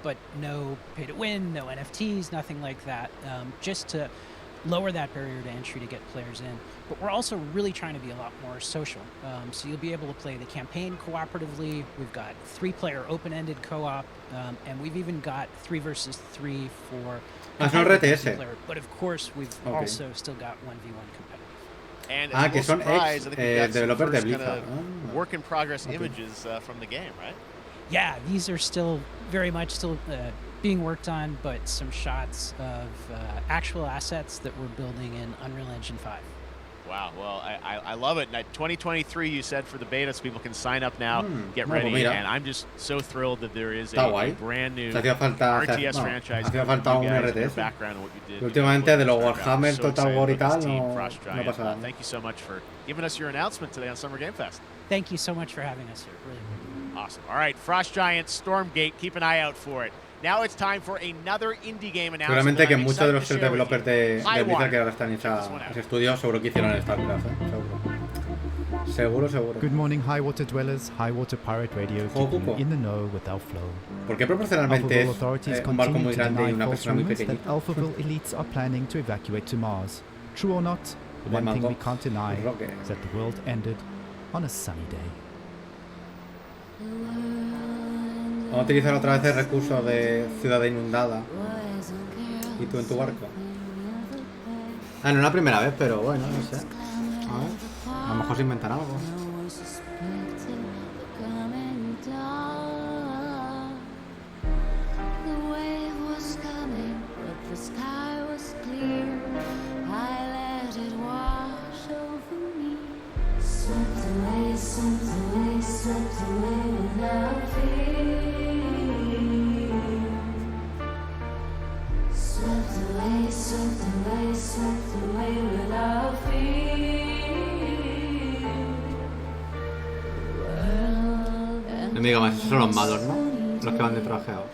but no pay to win, no NFTs, nothing like that, just to lower that barrier to entry to get players in. But we're also really trying to be a lot more social. So you'll be able to play the campaign cooperatively. We've got 3-player open-ended co-op, and we've even got 3 versus 3 for RTS. player. But of course, we've also still got 1v1 competitive. And as que son surprise, I think we've got some developer de first Blizzard. work in progress images from the game, right? Yeah, these are still very much still being worked on, but some shots of actual assets that we're building in Unreal Engine 5. Wow, well, I love it. Now, 2023, you said, for the beta, so people can sign up now, get ready, and I'm just so thrilled that there is a brand new RTS franchise. Hacía falta un RTS. Últimamente de los Warhammer, Total War y tal, no pasaba. Thank you so much for giving us your announcement today on Summer Game Fest. Thank you so much for having us here. Really. Awesome. All right, Frost Giant, Stormgate, keep an eye out for it. Now it's time for another indie game announcement. Seguramente que muchos de los developers de Blizzard que ahora están hechos ese estudio seguro que hicieron el StarCraft, seguro. Good morning, Highwater dwellers. Highwater Pirate Radio, keeping you in the know with our flow. ¿Por qué proporcionalmente es un barco muy grande y una persona muy pequeñita? That Alphaville elites are planning to evacuate to Mars. True or not, the one thing we can't deny is that the world ended on a sunny day. Vamos a utilizar otra vez el recurso de ciudad inundada. ¿Y tú en tu barco? No es la primera vez, pero bueno, no sé. A lo mejor se inventan algo. No me digas más, esos son los malos, ¿no? Los que van de trajeados.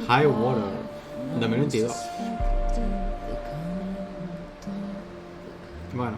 High Water 2022. Bueno,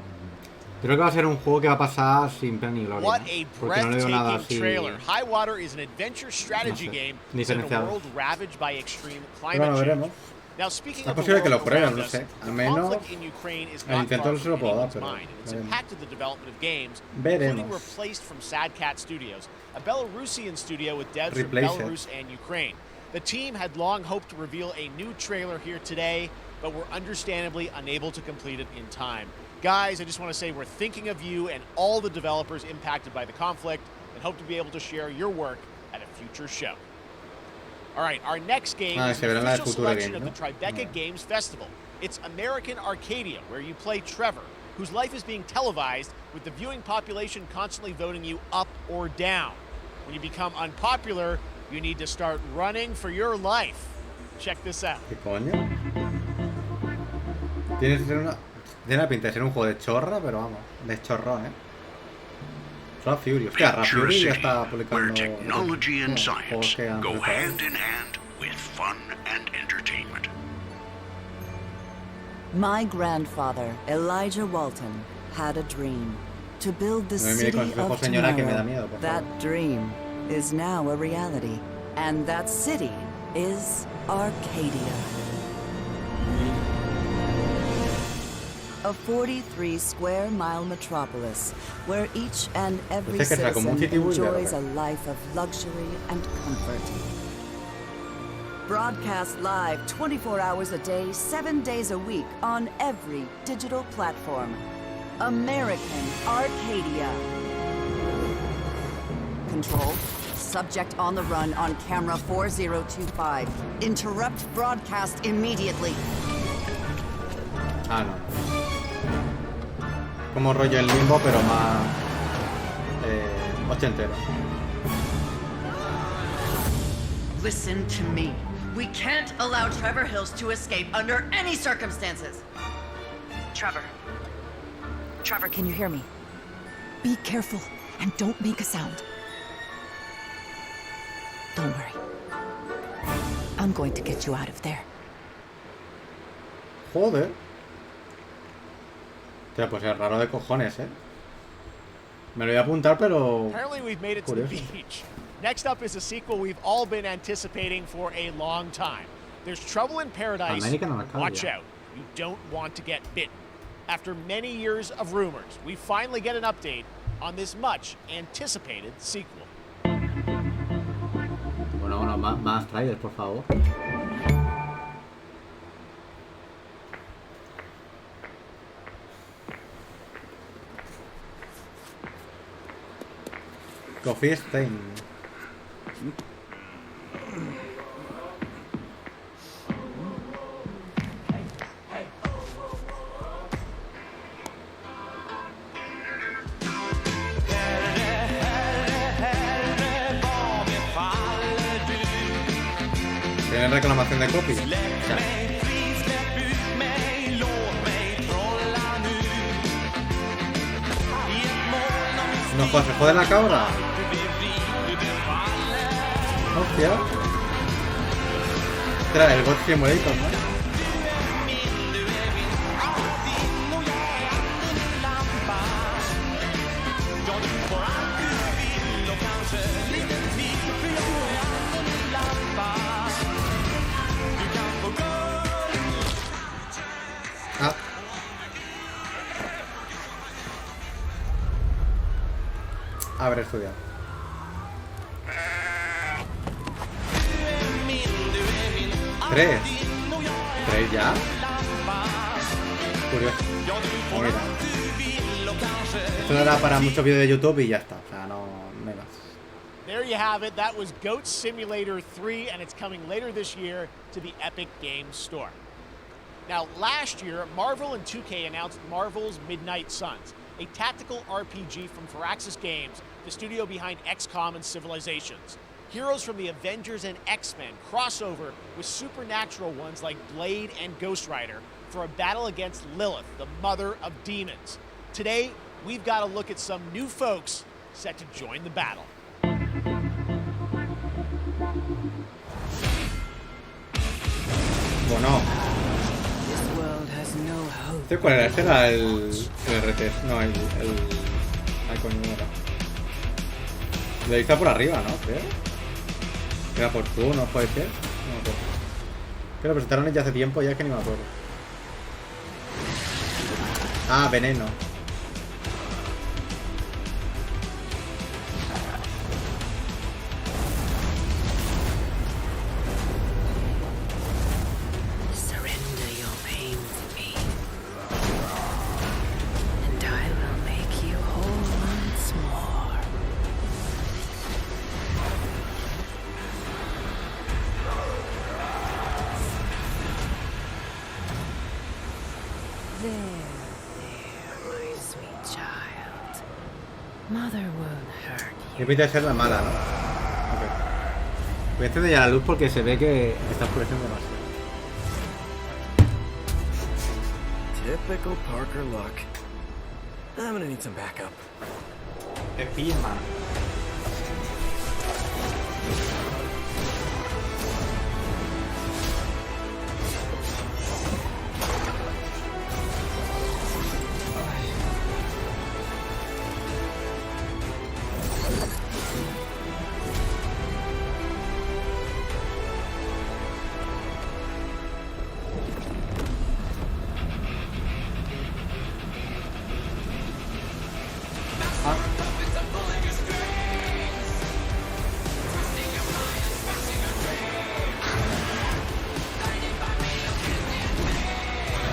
creo que va a ser un juego que va a pasar sin pena ni gloria. What a Porque no le digo nada así. trailer. High Water is an adventure strategy game set in a world ravaged by extreme climate Bueno, veremos. Now, speaking Es of the posible que lo world prueben, around no us, sé. Al the menos conflict in Ukraine is el not intento far no se from lo puedo dar, anyone's pero mind, and it's veremos. impacted the development of games, Veremos. including replaced from Sad Cat Studios, a Belarusian studio with devs from Replace it. Belarus and Ukraine. The team had long hoped to reveal a new trailer here today, but were understandably unable to complete it in time. Guys, I just want to say we're thinking of you and all the developers impacted by the conflict, and hope to be able to share your work at a future show. All right, our next game is an official selection of the Tribeca Games Festival. It's American Arcadia, where you play Trevor, whose life is being televised with the viewing population constantly voting you up or down. When you become unpopular, you need to start running for your life. Check this out. ¿Qué coño? Tiene la pinta de ser un juego de chorra, pero vamos, de chorrón, Son Fury. Hostia, Fury ya está publicando technology and juegos science que han go publicado. hand in hand with fun and entertainment. My grandfather, Elijah Walton, had a dream to build the No me mire city con sus ojos, of señora, que me da tomorrow. miedo, por That favor. dream is now a reality, and that city is Arcadia. A 43-square-mile metropolis where each and every Parece que será como un citizen city builder, enjoys ¿o a qué? life of luxury and comfort. Broadcast live 24 hours a day, 7 days a week on every digital platform. American Arcadia. Control. Subject on the run on camera 4025. Interrupt broadcast immediately. Ah, no. Como rollo el limbo, pero más ochentero. Listen to me. We can't allow Trevor Hills to escape under any circumstances. Trevor. Trevor, can you hear me? Be careful and don't make a sound. Don't worry. I'm going to get you out of there. Joder. Hostia, pues es raro de cojones, ¿eh? Me lo voy a apuntar, pero... Apparently we've made it to the beach. Next up is a sequel we've all been anticipating for a long time. There's Trouble in Paradise. Watch out. You don't want to get bitten. After many years of rumors, we finally get an update on this much anticipated sequel. Bueno, más trailers, por favor. Coffee Stain. ¿Tienen reclamación de copy? No, pues se jode la cabra. Hostia. Era el God Simulator, ¿no? Ah. Habré estudiado. ¿Tres ya? Curioso. Mira. Esto no era para muchos vídeos de YouTube y ya está. O sea, no me vas. There you have it. That was Goat Simulator 3, and it's coming later this year to the Epic Games Store. Now, last year, Marvel and 2K announced Marvel's Midnight Suns, a tactical RPG from Firaxis Games, the studio behind XCOM and Civilizations. Heroes from the Avengers and X-Men crossover with supernatural ones like Blade and Ghost Rider for a battle against Lilith, the mother of demons. Today, we've got to look at some new folks set to join the battle. Bueno. ¿Este cuál era? Este era el RTS. No, el... Ay, coño, no era. Lo hizo por arriba, ¿no? Creo. Era por turno, puede ser. No me acuerdo. Que lo presentaron ya hace tiempo, ya que ni me acuerdo. Ah, veneno. Surrender your pain to me, and I will make you whole once more. There, my sweet child. Mother won't hurt you. Y pinta de ser la mala, ¿no? Ok. Voy a encender ya la luz porque se ve que está oscureciendo demasiado. Typical Parker luck. I'm gonna need some backup. Te pilles, man.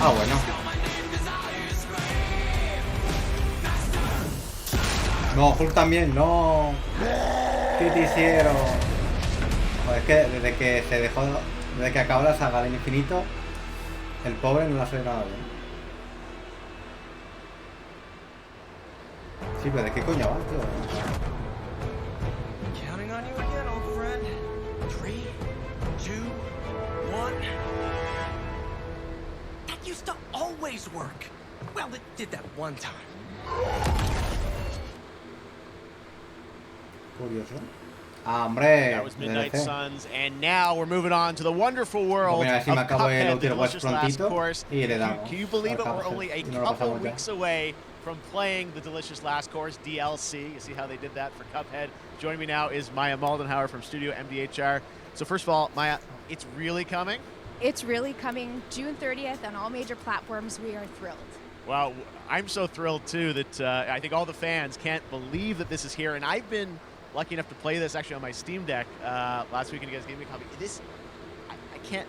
Ah, bueno. No, Hulk también, no. ¿Qué te hicieron? Joder, es que desde que se dejó, desde que acabó la saga del infinito, el pobre no la ha salido nada bien. Sí, pero ¿de qué coño vas, tío? Counting on you again, old friend. 3, 2, 1. That used to always work. Well, it did that one time. Curioso. Ah, hombre. That was Midnight DLC. Suns, and now we're moving on to the wonderful world Mira, of si me acabo el Cuphead, the Outer West delicious last prontito course. y le damos. Can you believe it? al We're Cuphead. only a Y no lo couple pasamos ya. weeks away from playing the delicious last course DLC. You see how they did that for Cuphead? Joining me now is Maya Moldenhauer from Studio MDHR. So first of all, Maya, it's really coming? It's really coming June 30th on all major platforms. We are thrilled. Well, I'm so thrilled too that I think all the fans can't believe that this is here. And I've been lucky enough to play this actually on my Steam Deck last week, and you guys gave me a copy. I can't.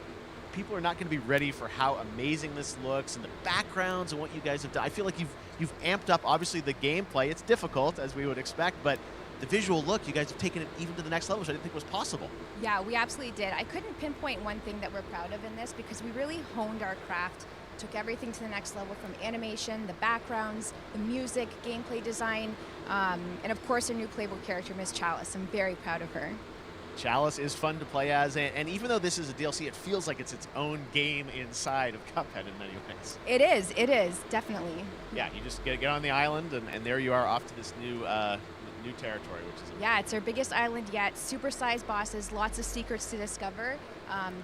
People are not going to be ready for how amazing this looks and the backgrounds and what you guys have done. I feel like you've amped up obviously the gameplay. It's difficult as we would expect, but the visual look, you guys have taken it even to the next level, which I didn't think was possible. Yeah, we absolutely did. I couldn't pinpoint one thing that we're proud of in this because we really honed our craft, took everything to the next level from animation, the backgrounds, the music, gameplay design, and of course our new playable character, Miss Chalice. I'm very proud of her. Chalice is fun to play as, and even though this is a DLC, it feels like it's its own game inside of Cuphead in many ways. It is, definitely. Yeah, you just get on the island, and there you are off to this new territory, which is amazing. Yeah, it's our biggest island yet. Super-sized bosses, lots of secrets to discover.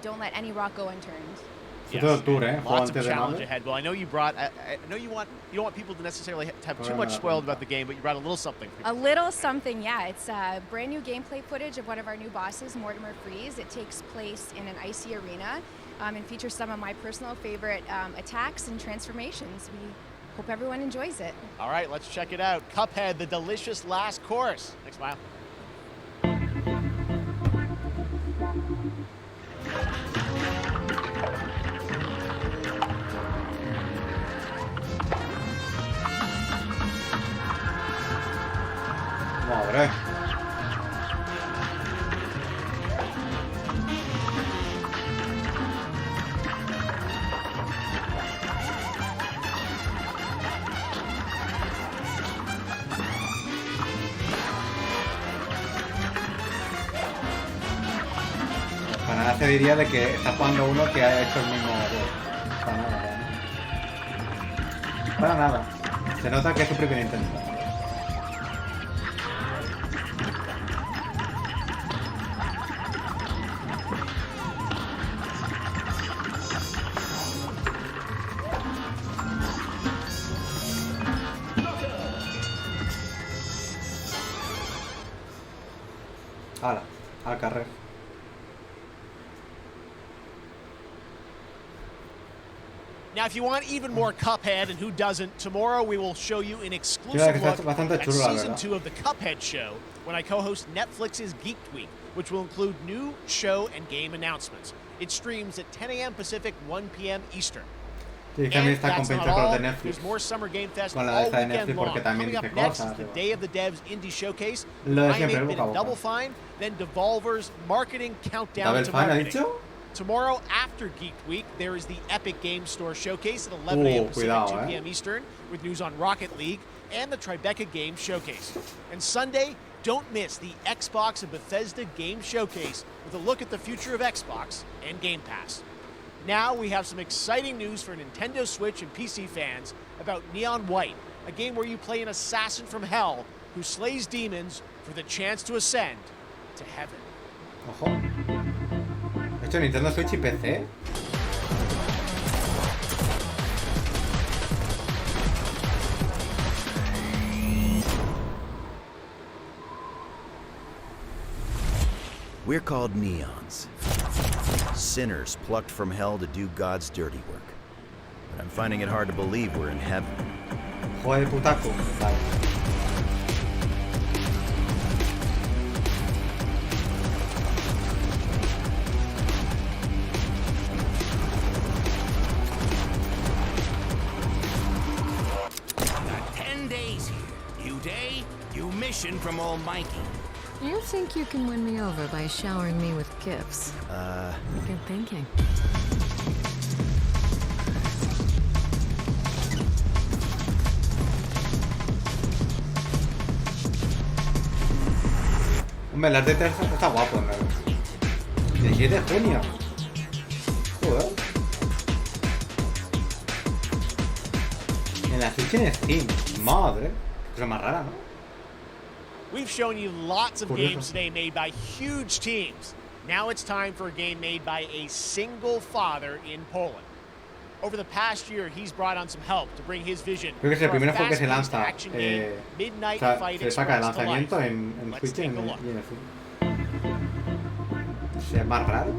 Don't let any rock go unturned. Yes, lots of challenge ahead. Well, I know you brought. I know you don't want people to necessarily have too much spoiled about the game, but you brought a little something. A little something, yeah. It's brand new gameplay footage of one of our new bosses, Mortimer Freeze. It takes place in an icy arena and features some of my personal favorite attacks and transformations. We hope everyone enjoys it. All right, let's check it out. Cuphead, the delicious last course. Thanks, Smile. Madre. Para nada se diría de que está jugando uno que ha hecho el mismo juego. Para nada, para nada. Se nota que es su primer intento. Hala, al carrer. Now, if you want even more Cuphead, and who doesn't, tomorrow we will show you an exclusive look at Season 2 of the Cuphead Show when I co-host Netflix's Geeked Week, which will include new show and game announcements. It streams at 10 a.m. Pacific, 1 p.m. Eastern. Sí, también está compensado con los de Netflix. There's more Summer Game Fest con la all de esta de weekend Netflix long. porque también Coming up dice next cosas. is the Day of the Devs Indie Showcase, Lo de siempre, Primate boca a boca. Double Fine, then Devolver's Marketing Countdown Double to Fine, ¿ha Marketing. dicho? Tomorrow, after Geeked Week, there is the Epic Game Store Showcase at 11 a.m. Pacific, cuidado, 2 p.m. Eastern, with news on Rocket League and the Tribeca Game Showcase. And Sunday, don't miss the Xbox and Bethesda Game Showcase with a look at the future of Xbox and Game Pass. Now we have some exciting news for Nintendo Switch and PC fans about Neon White, a game where you play an assassin from hell who slays demons for the chance to ascend to heaven. Ojo. ¿Hecho Nintendo Switch y PC? We're called Neons. Sinners plucked from hell to do God's dirty work. But I'm finding it hard to believe we're in heaven. Joder, putaco. Vale. Got 10 days here. New day, new mission from Almighty. You think you can win me over by showering me with gifts? Good thinking. Hombre, las de Terza está guapo, en verdad. 17 de junio. Joder. En la Switch en Steam. Madre. Qué cosa más rara, ¿no? We've shown you lots of games today made by huge teams. Now it's time for a game made by a single father in Poland. Over the past year, he's brought on some help to bring his vision Creo que es el for a primer juego que se fast-paced lanza, action game, Midnight o sea, Fight se saca el Express to life. lanzamiento en Let's Switch y take a en look. el Switch. ¿Es más raro?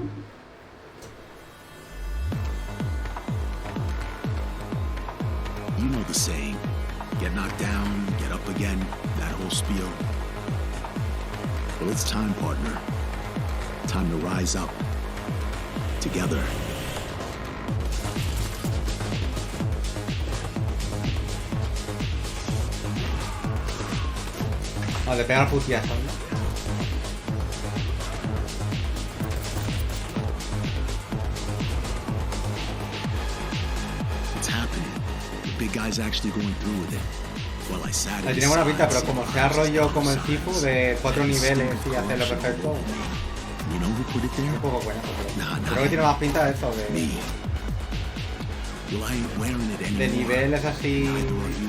You know the saying, get knocked down, get up again, that whole spiel. Well, it's time, partner. Time to rise up. Together. Ah, le pega el putiazo, ¿no? It's happening. The big guy's actually going through with it. Well, I sat Tiene buena pinta, pero como sea rollo como el tipo de 4 niveles y hacerlo perfecto, You know who put it there? un poco buena, pero creo que tiene más pinta de eso, Well, I ain't wearing it de anymore. niveles así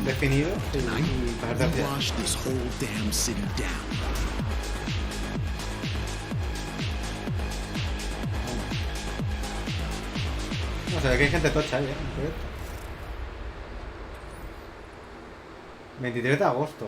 definidos y We wash this whole damn city down. No sé, que hay gente tocha ahí, 23 de agosto.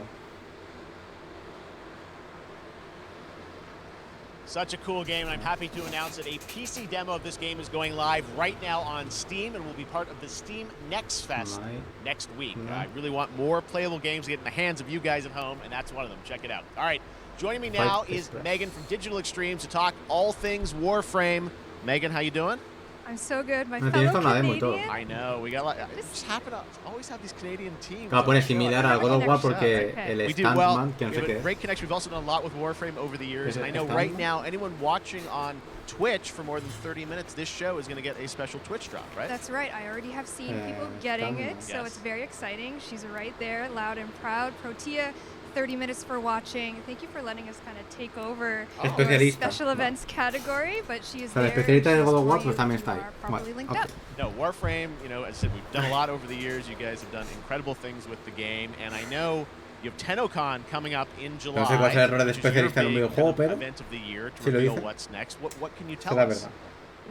Such a cool game, and I'm happy to announce that a PC demo of this game is going live right now on Steam and will be part of the Steam Next Fest next week. I really want more playable games to get in the hands of you guys at home, and that's one of them. Check it out. All right, joining me now is Megan from Digital Extremes to talk all things Warframe. Megan, how you doing? I'm so good, my No, fellow tienes una demo y todo. Canadian. I know, we got just happen to always have these Canadian teams. Claro, pone similar al God of War porque el We do well. Stuntman, que no We sé have qué a es. great connection. We've also done a lot with Warframe over the years, Is and it I know Stuntman? right now anyone watching on Twitch for more than 30 minutes, this show is going to get a special Twitch drop, right? That's right. I already have seen people getting it, so Yes. it's very exciting. She's right there, loud and proud. Protea, 30 minutes for watching. Thank you for letting us kind of take over the Especialista. special events category, but she is O sea, el there. especialista de She's God of War for pues you. también está You ahí. are properly linked okay. up. No, Warframe, you know, as I said, we've done a lot over the years. You guys have done incredible things with the game, and I know you have TennoCon coming up in July. No sé cuál será el rol de which is your especialista en un big videojuego, pero event of the year to si lo reveal dice, what's next. What can you tell será us? verdad.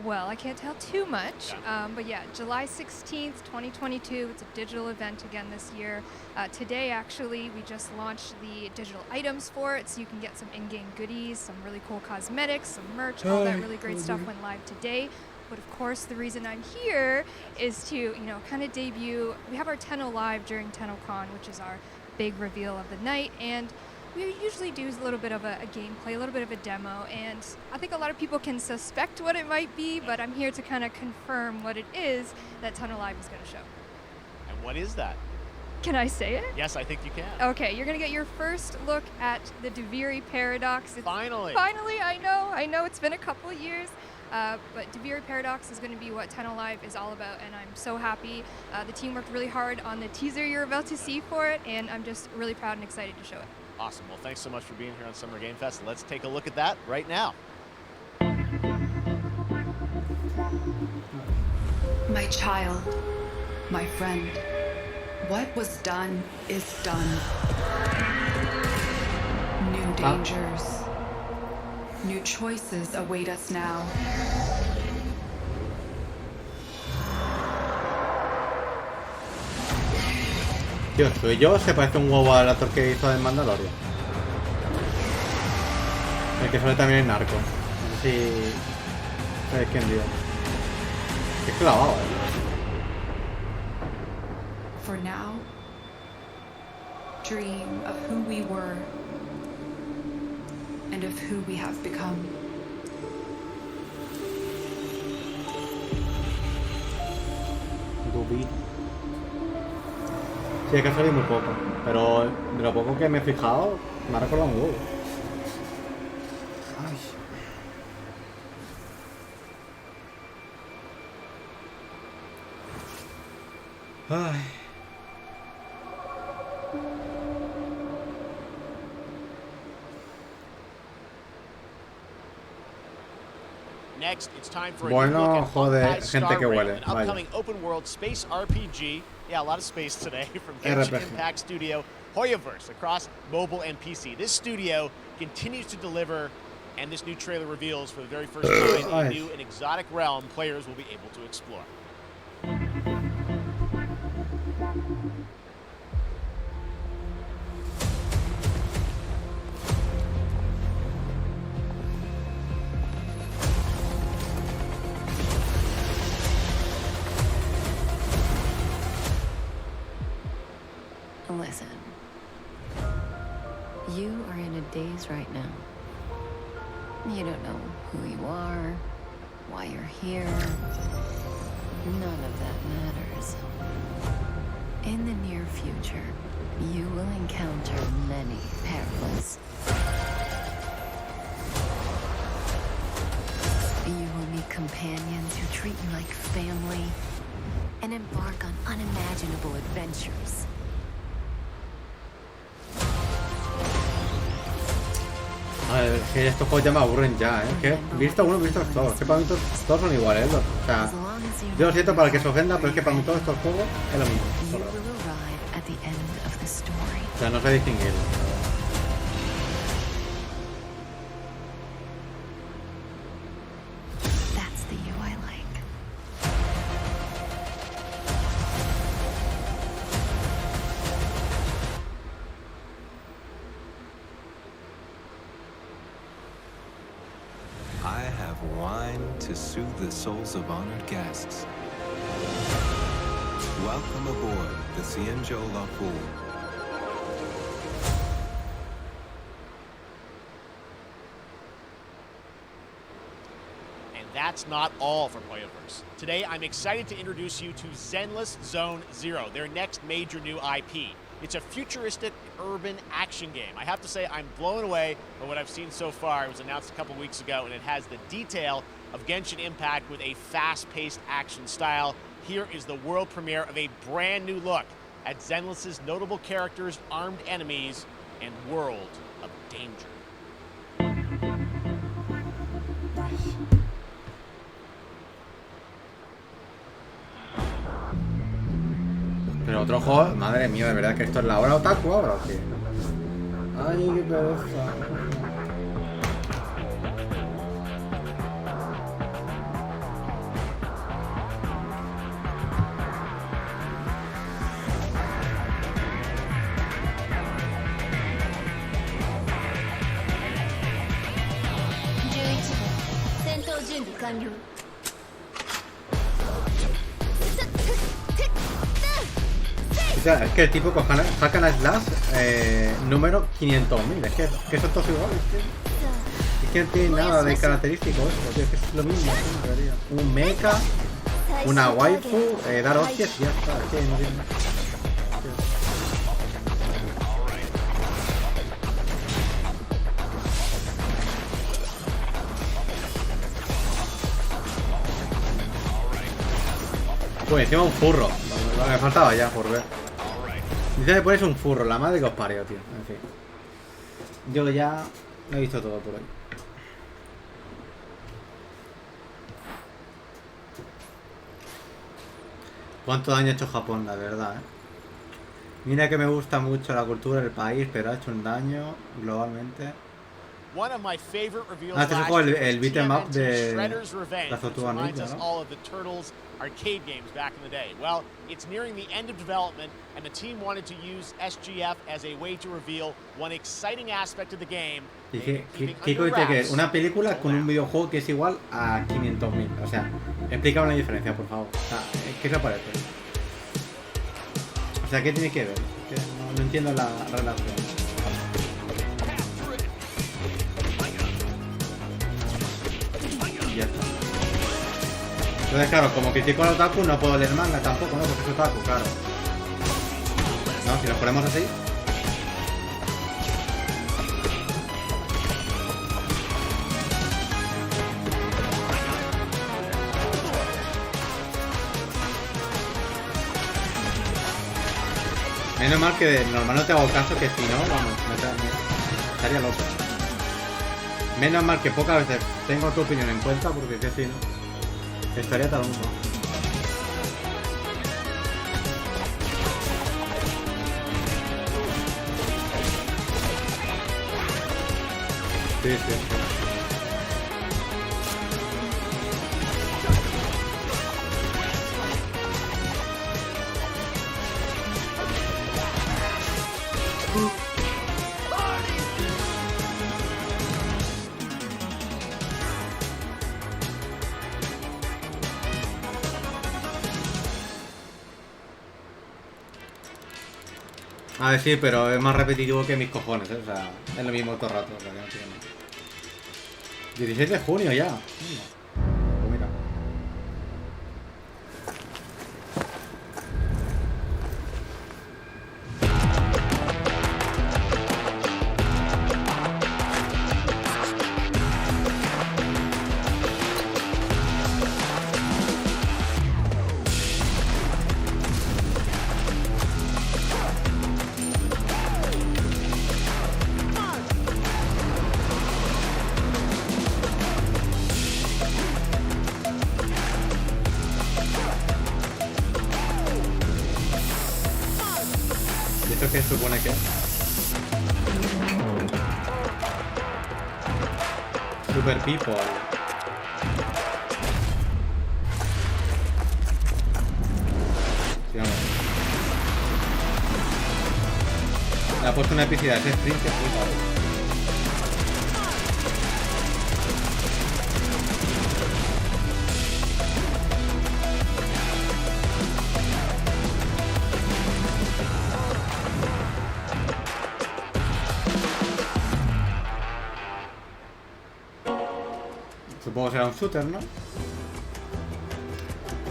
Well, I can't tell too much, but yeah, July 16th, 2022. It's a digital event again this year. Today, actually, we just launched the digital items for it, so you can get some in-game goodies, some really cool cosmetics, some merch, all that really great stuff went live today. But of course, the reason I'm here is to, kind of debut. We have our Tenno Live during TennoCon, which is our big reveal of the night, and we usually do a little bit of a gameplay, a little bit of a demo, and I think a lot of people can suspect what it might be, but I'm here to kind of confirm what it is that Tenno Live is going to show. And what is that? Can I say it? Yes, I think you can. Okay, you're going to get your first look at the Deviri Paradox. Finally! Finally, I know it's been a couple of years. But Deviri Paradox is going to be what Tenno Live is all about, and I'm so happy. The team worked really hard on the teaser you're about to see for it, and I'm just really proud and excited to show it. Awesome. Well, thanks so much for being here on Summer Game Fest. Let's take a look at that right now. My child, my friend, what was done is done. New dangers, new choices await us now. Tío, ¿soy yo o se parece un huevo al actor que hizo de Mandalorian? El que sale también en Narcos. No sé si... ¿Sabes quién, tío? Qué clavado, For now, dream of who we were and of who we have become. Dubi. Sí, es que ha salido muy poco. Pero de lo poco que me he fijado, me ha recordado un huevo. Ay. Ay. Next, it's time for Bueno, a new look at joder, Hawkeye gente que Star Rail, huele, an vaya. upcoming open-world space RPG Yeah, a lot of space today from Genshin Impact studio Hoyoverse across mobile and PC. This studio continues to deliver, and this new trailer reveals for the very first time a new and exotic realm players will be able to explore. Listen, you are in a daze right now. You don't know who you are, why you're here. None of that matters. In the near future, you will encounter many perils. You will meet companions who treat you like family and embark on unimaginable adventures. A ver, es que estos juegos ya me aburren ya, ¿eh? Que visto uno, visto todos. Que para mí todos son iguales, ¿no? O sea, yo lo siento para el que se ofenda, pero es que para mí todos estos juegos es lo mismo. Solo. O sea, no sé distinguir. I have wine to soothe the souls of honored guests. Welcome aboard the Cienjo La Fool. And that's not all from Hoyoverse. Today, I'm excited to introduce you to Zenless Zone Zero, their next major new IP. It's a futuristic urban action game. I have to say I'm blown away by what I've seen so far. It was announced a couple weeks ago, and it has the detail of Genshin Impact with a fast-paced action style. Here is the world premiere of a brand new look at Zenless's notable characters, armed enemies, and world of danger. Pero otro juego, madre mía, de verdad que esto es la hora otaku ahora, ¿o qué? Ay, qué pereza. O sea, es que el tipo con Hack and Slash número 500.000, es que son todos iguales, tío. Es que no tiene nada de característico esto, tío, es que es lo mismo, en realidad. Un mecha, una waifu, dar hostias y ya está, es que no tiene nada. Pues encima un furro, lo que me faltaba ya por ver. Dice que pones un furro, la madre que os parió, tío. En fin. Yo ya lo he visto todo por hoy. ¿Cuánto daño ha hecho Japón, la verdad, Mira que me gusta mucho la cultura del país, pero ha hecho un daño globalmente. Este es un juego, el beat'em up de la Tortuga Ninja, ¿no? Arcade games back in the day. Well, it's nearing the end of development, and the team wanted to use SGF as a way to reveal one exciting aspect of the game. Y ¿qué cohete que es? Una película con un videojuego que es igual a 500.000. O sea, explícame la diferencia, por favor. O sea, ¿qué te parece? O sea, ¿qué tiene que ver? Que no entiendo la relación. Y ya está. Entonces, claro, como critico al otaku, no puedo leer manga tampoco, ¿no? Porque es otaku, claro. No, si nos ponemos así. Menos mal que de normal no te hago caso, que si no, vamos, me estaría loco. Menos mal que pocas veces tengo tu opinión en cuenta, porque que si no... Estaría tal mundo. Sí, sí, sí. A ver, sí, pero es más repetitivo que mis cojones, ¿eh? O sea, es lo mismo todo el rato. O sea, que no tiene más. 16 de junio ya. Pues mira. ¿Y esto qué supone que es? Super People. Sí, vamos. Le ha puesto una epicidad, ese sprint que flipa. Supongo que será un shooter, ¿no?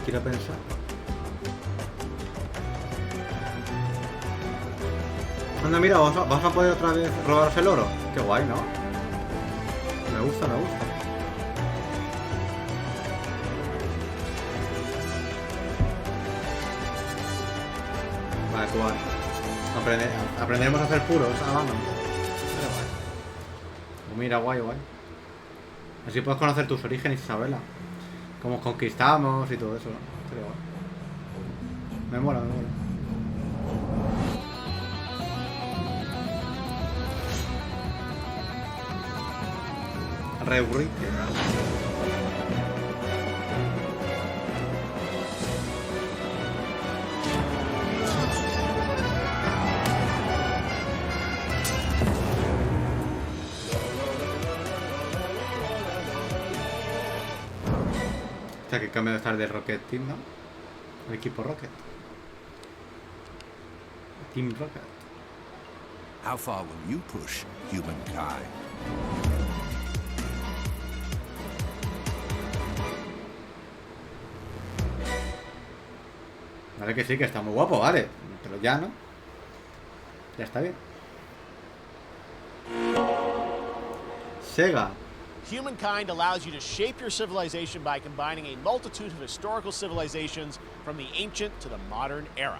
Quiero pensar. Anda, mira, vas a poder otra vez robarse el oro. Qué guay, ¿no? Me gusta, me gusta. Vale, guay. Aprenderemos a hacer puros a mano. Mira, guay, guay. Así puedes conocer tus orígenes, Isabela. Cómo conquistamos y todo eso, ¿no? Sería guay. Me mola, me mola. Reurrique. O sea que cambio de estar del Rocket Team, ¿no? El equipo Rocket. Team Rocket. How far will you push humankind? Vale que sí, que está muy guapo, vale. Pero ya, ¿no? Ya está bien. Sega. Humankind allows you to shape your civilization by combining a multitude of historical civilizations from the ancient to the modern era.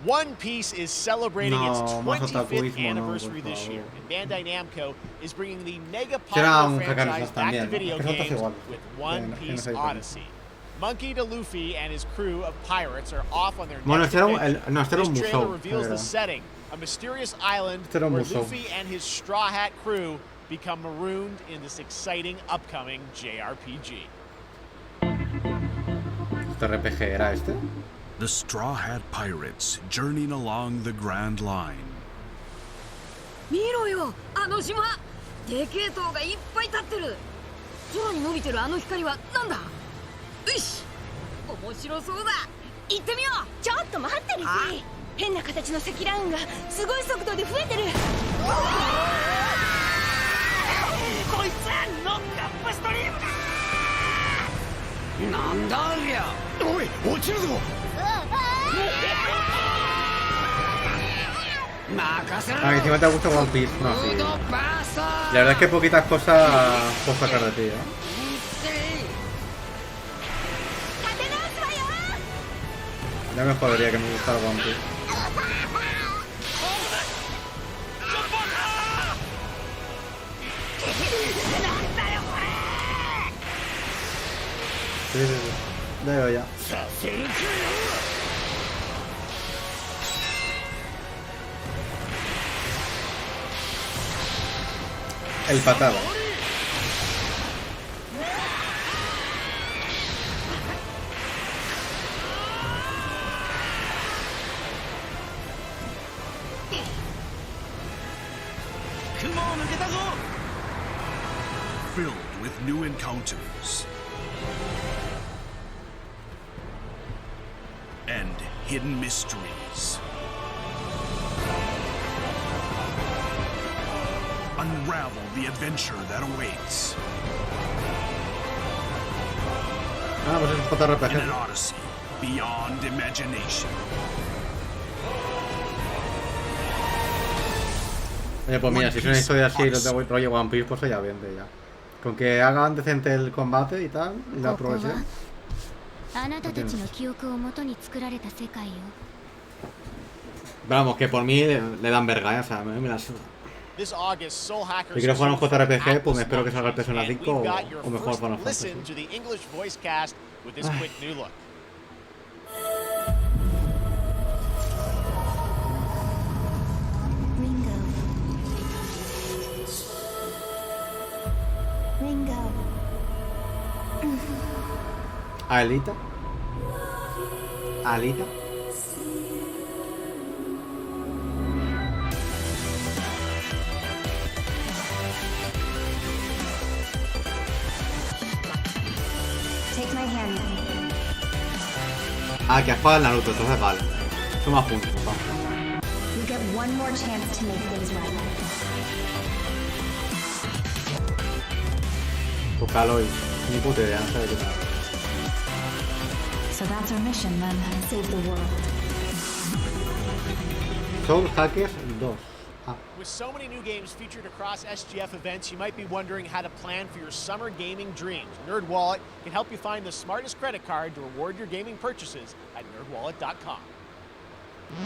One Piece is celebrating its 25th anniversary this year, and Bandai Namco is bringing the mega popular franchise back to video games with One Piece Odyssey. Monkey D. Luffy and his crew of pirates are off on their next adventure. This trailer reveals the setting, a mysterious island where Luffy and his Straw Hat crew become marooned in this exciting upcoming JRPG. ¿Este RPG era este? The Straw Hat Pirates journeying along the Grand Line. 見ろよ、あの島。でけえ塔がいっぱい立ってる。空に伸びてるあの光はなんだ？よし、面白そうだ。行ってみよう。ちょっと待ってるぜ。変な形の積乱雲がすごい速度で増えてる。こいつはノックアップストリームだ。なんだありゃ。おい、落ちるぞ。Ah, encima te gusta One Piece, no, sí. La verdad es que poquitas cosas puedo sacar de ti, ¿eh? Ya me jodería que me gustara One Piece. Sí, sí, sí. Ya veo ya. El patada. Filled with new encounters and hidden mysteries. Unravel the adventure that awaits. Ah, pues es JRPG. In an odyssey beyond imagination. Oye, pues mira, si es una historia así, los de rollo One Piece, pues ya bien, ya. Con que hagan decente el combate y tal, y la progresión. Vamos, que por mí le dan verga, o sea, me la suda. Si quiero jugar un JRPG, pues me espero que salga el Persona 5 o mejor Final Fantasy. Ringo. Alita. Alita. Take my hand. Ah, que has jugado al Naruto, entonces vale. Suma puntos, vamos. You get one more chance to make things right. Tócalo y ni puta idea, no sabe qué tal. So that's our mission then, save the world. Soul Hackers 2. Ah. With so many new games featured across SGF events, you might be wondering how to plan for your summer gaming dreams. NerdWallet can help you find the smartest credit card to reward your gaming purchases at nerdwallet.com.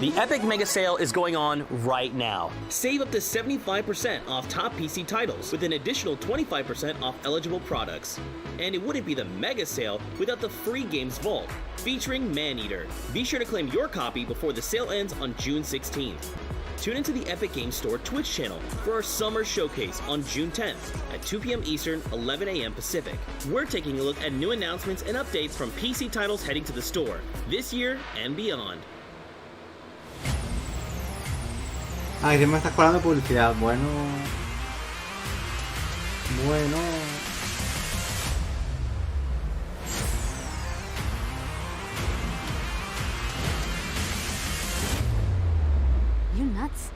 The Epic Mega Sale is going on right now. Save up to 75% off top PC titles with an additional 25% off eligible products. And it wouldn't be the Mega Sale without the free games vault, featuring Maneater. Be sure to claim your copy before the sale ends on June 16th. Tune into the Epic Games Store Twitch channel for our summer showcase on June 10th at 2 p.m. Eastern, 11 a.m. Pacific. We're taking a look at new announcements and updates from PC titles heading to the store this year and beyond. Ah, y me estás colando publicidad. Bueno. Bueno. You nuts?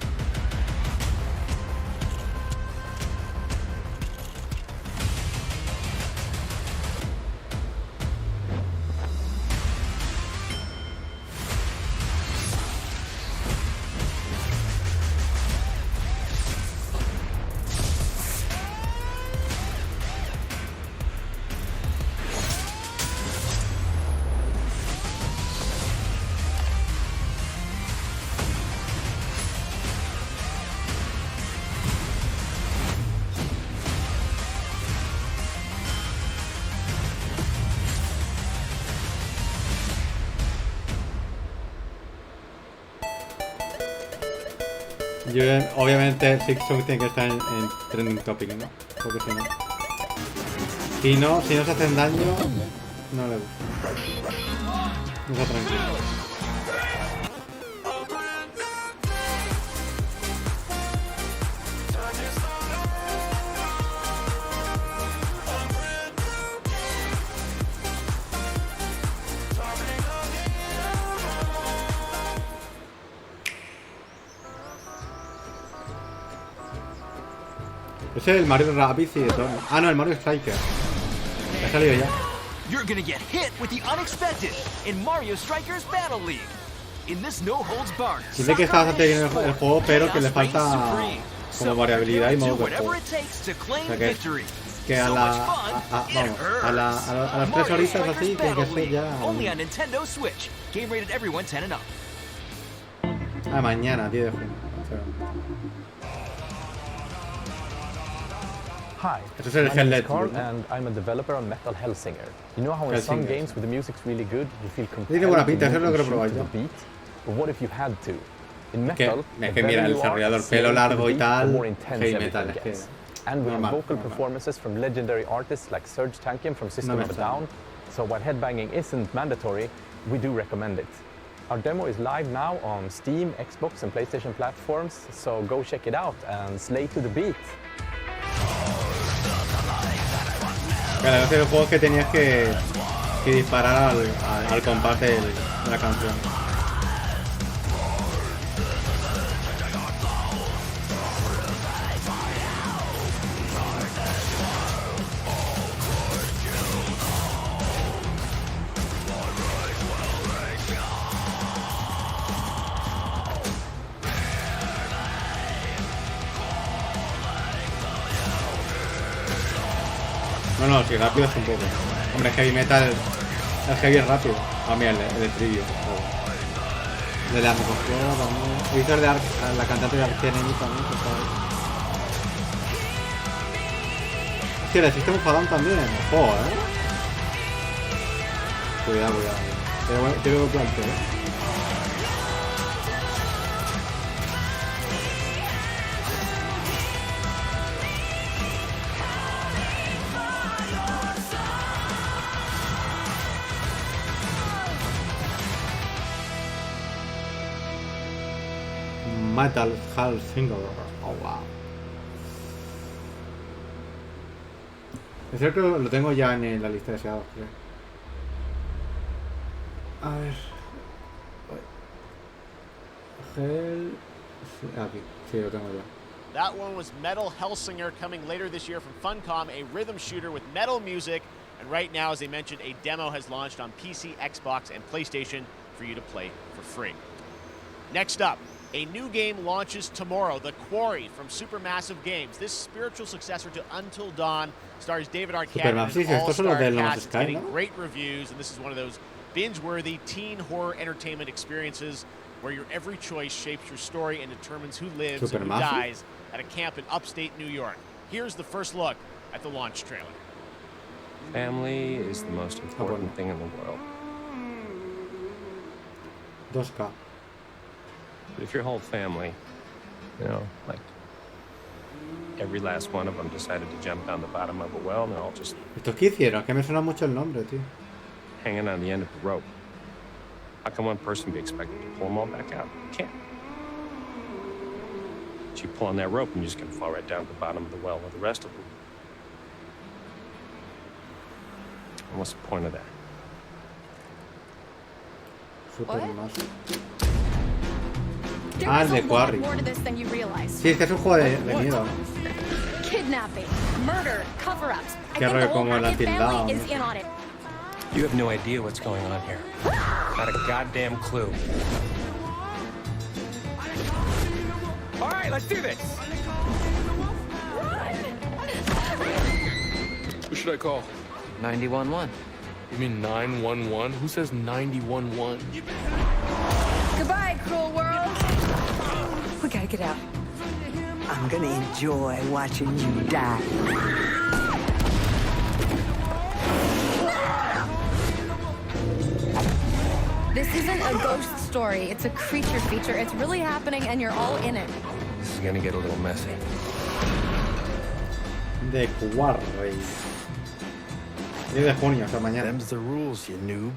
Yo, obviamente, Six-Song tiene que estar en Trending Topic, ¿no? Porque si no se hacen daño, no le gusta. No está tranquilo. Ese es el Mario Rabbids y de todo. Ah, no, el Mario Striker. Ha salido ya. You're gonna get hit with the unexpected in Mario Strikers Battle League. In this no holds barred. Dice que está bastante bien el juego, pero que le falta como variabilidad y modo de juego. O sea que a las 3 horitas así tiene que ser ya. Ah, mañana, 10 de junio. Hi, my name is Carl and I'm a developer on Metal Hellsinger. You know how in some games with the music's really good, you feel compelled to shoot to the beat? But what if you had to? In Metal, es que mira, el desarrollador pelo largo y tal, heavy metal, es que And we have vocal performances from legendary artists like Serge Tankian from System of a Down. So while headbanging isn't mandatory, we do recommend it. Our demo is live now on Steam, Xbox, and PlayStation platforms, so go check it out and slay to the beat. La gracia del juego es que tenías que disparar al compás de la canción. No, si rápido es un poco. Hombre, heavy metal. El heavy es rápido. Ah, mira, el estribillo. De la microfona también. He visto la cantante de E3N también, que está ahí. Hostia, le existe un fadón también. Ojo, Cuidado. Pero bueno, planteo, Metal Hellsinger. Oh, wow. Es cierto que lo tengo ya en la lista de deseados, creo. A ver. Aquí. Sí, lo tengo ya. That one was Metal Hellsinger, coming later this year from Funcom, a rhythm shooter with metal music. And right now, as I mentioned, a demo has launched on PC, Xbox, and PlayStation for you to play for free. Next up, a new game launches tomorrow, The Quarry from Supermassive Games. This spiritual successor to Until Dawn stars David Arquette and an all-star cast. It's getting great reviews, and this is one of those binge-worthy teen horror entertainment experiences where your every choice shapes your story and determines who lives and who dies at a camp in upstate New York. Here's the first look at the launch trailer. Family is the most important thing in the world. 2K. But if your whole family, you know, like every last one of them decided to jump down the bottom of a well, and they're all just... ¿Estos qué hicieron? Que me suena mucho el nombre, tío. Hanging on the end of the rope. How can one person be expected to pull them all back out? You can't. But you pull on that rope and you're just going to fall right down to the bottom of the well with the rest of them. And what's the point of that? Supermassive. There's The a lot Quarry. more to this than you realize. Sí, es que es un juego de miedo. Kidnapping, murder, cover-ups. I Qué think the rollo whole como el Arquette Until family Dawn. is in on it. You have no idea what's going on here. Not a goddamn clue. All right, let's do this. Who should I call? 911. You mean 911? Who says 911? Goodbye, cruel world. We gotta get out. I'm gonna enjoy watching you die. This isn't a ghost story. It's a creature feature. It's really happening, and you're all in it. This is gonna get a little messy. The Quarry. 10 de junio, hasta mañana. Them's the rules, you noob.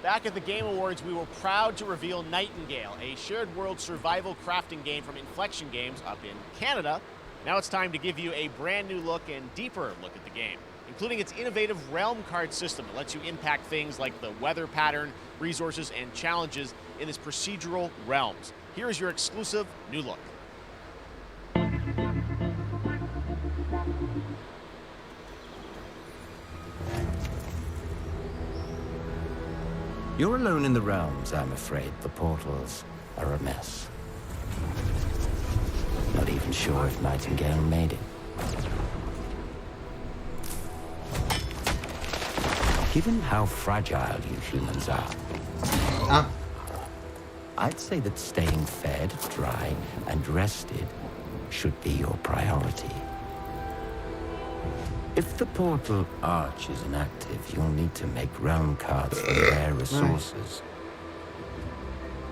Back at the Game Awards, we were proud to reveal Nightingale, a shared world survival crafting game from Inflection Games up in Canada. Now it's time to give you a brand new look and deeper look at the game, including its innovative realm card system that lets you impact things like the weather pattern, resources, and challenges in its procedural realms. Here is your exclusive new look. You're alone in the realms, I'm afraid. The portals are a mess. Not even sure if Nightingale made it. Given how fragile you humans are, I'd say that staying fed, dry, and rested should be your priority. If the portal arch is inactive, you'll need to make realm cards from rare resources.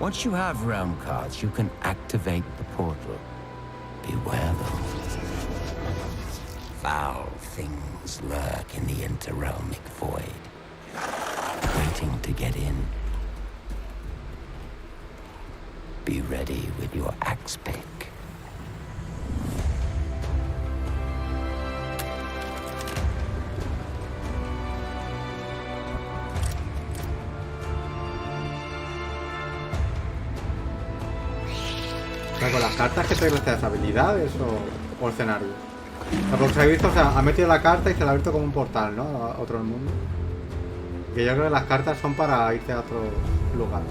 Once you have realm cards, you can activate the portal. Beware, though. Foul things lurk in the interrealmic void, waiting to get in. Be ready with your axe pick. O sea, con las cartas que te las habilidades o escenarios. O sea, porque se ha visto, o sea, ha metido la carta y se la ha abierto como un portal, ¿no? A otro mundo. Que yo creo que las cartas son para irte a otro lugar.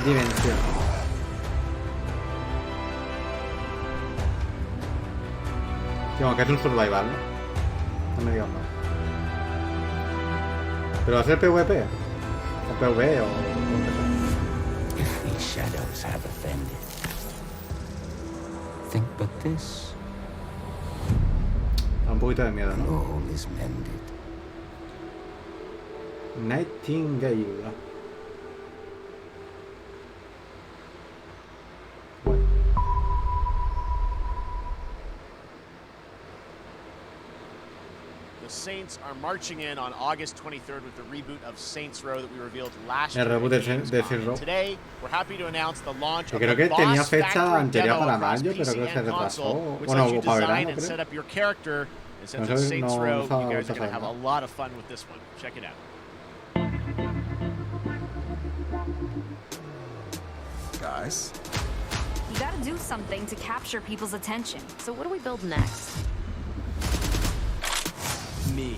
Dimensión. Como que es un survival, ¿no? No me digas más. ¿Pero va a ser PvP? ¿O PvE o If these shadows have offended, think but this. Da un poquito de miedo, ¿no? All is mended. Nightingale. The Saints are marching in on August 23rd with the reboot of Saints Row that we revealed last El year. reboot de Saints Row. Today, we're happy to announce the launch of creo the que tenía Boss fecha Factory anterior demo para across mayo, pero PC creo que se and retrasó. console, which Bueno, lets you para design verano, and creo. set up your character. And since No it's sé, Saints no Row, estaba you guys are mucho going to have a sabiendo. lot of fun with this one. Check it out. Guys? You gotta do something to capture people's attention. So what do we build next? Me.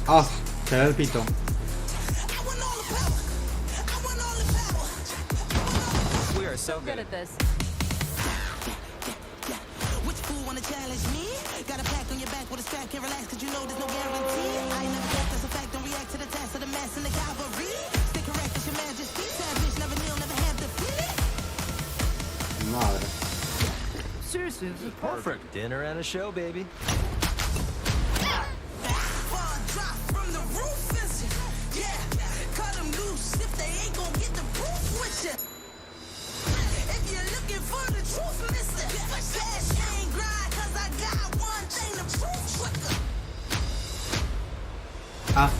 Ah, será el pito. We are so good at this. Which fool wanna challenge me? Got a pack on your back with a strap, can't relax, cause you know there's no guarantee. I ain't never left, that's a fact, don't react to the task of the mass and the cavalry. Stay correct, it's your majesty. Savage, never kneel, never have defeat. Madre. Seriously, this is perfect. Dinner and a show, baby. Drop from the roof, is it? Yeah, cut them loose if they ain't gon' get the proof with you. If you're looking for the truth, listen. Flash ain't grind, cause I got one thing, the truth quicker. Ah.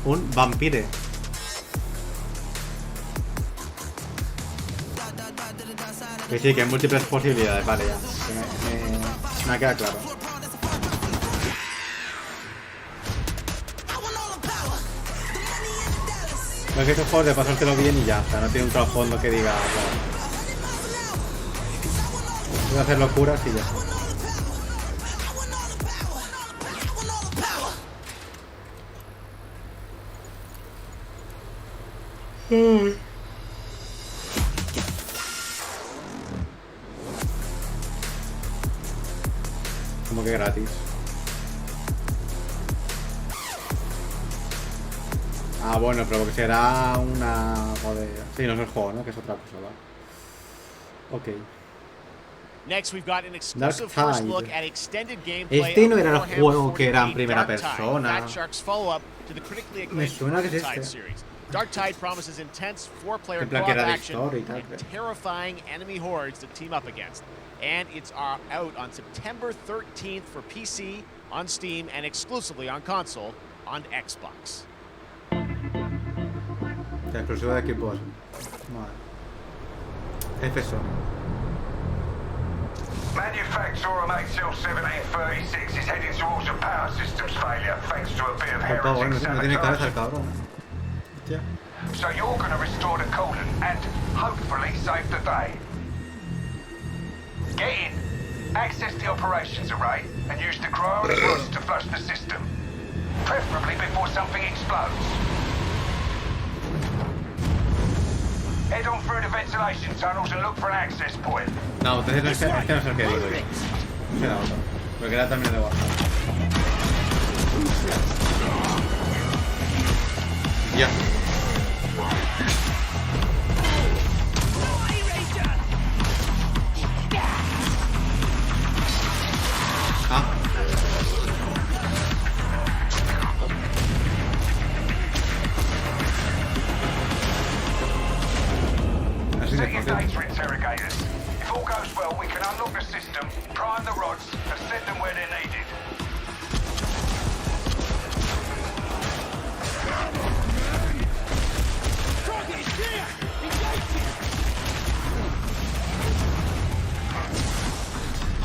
Un vampire. Que sí, que hay múltiples posibilidades, vale, ya. Que me ha quedado claro. No es que estos juegos de pasártelo bien y ya, o sea, no tiene un trasfondo que diga. Voy a hacer locuras y ya. Como que gratis. Ah, bueno, pero que será una... Joder. Sí, no es el juego, ¿no? Que es otra cosa, ¿va? Ok. Next, we've got an Dark exclusive first Tide. look at extended gameplay Este no of era el Warhammer juego que era en 40K primera Dark Tide, persona. Fat Shark's follow-up to the critically Me acclaimed suena que es Tide este. series. Dark Tide promises intense four-player En plan co-op que era de action historia y tal, and creo. terrifying enemy hordes to team up against. And it's out on September 13th for PC, on Steam, and exclusively on console on Xbox. Exclusivo de Xbox. Vale. FSO. Manufacturer MHL 1736 is heading towards a power systems failure thanks to a bit of Opa, bueno, heretic no tiene cabeza el sabotage. cabrón. Hostia. So you're going to restore the coolant and hopefully save the day. Get in, access the operations array, and use the cryonic rods to flush the system. Preferably before something explodes. Head on through the ventilation tunnels and look for an access point. No, entonces no es que no es el que digo yo. No era otro. Porque era también de WhatsApp. Ya. Ah. well, we can unlock the system, prime the rods, and send them where they're needed.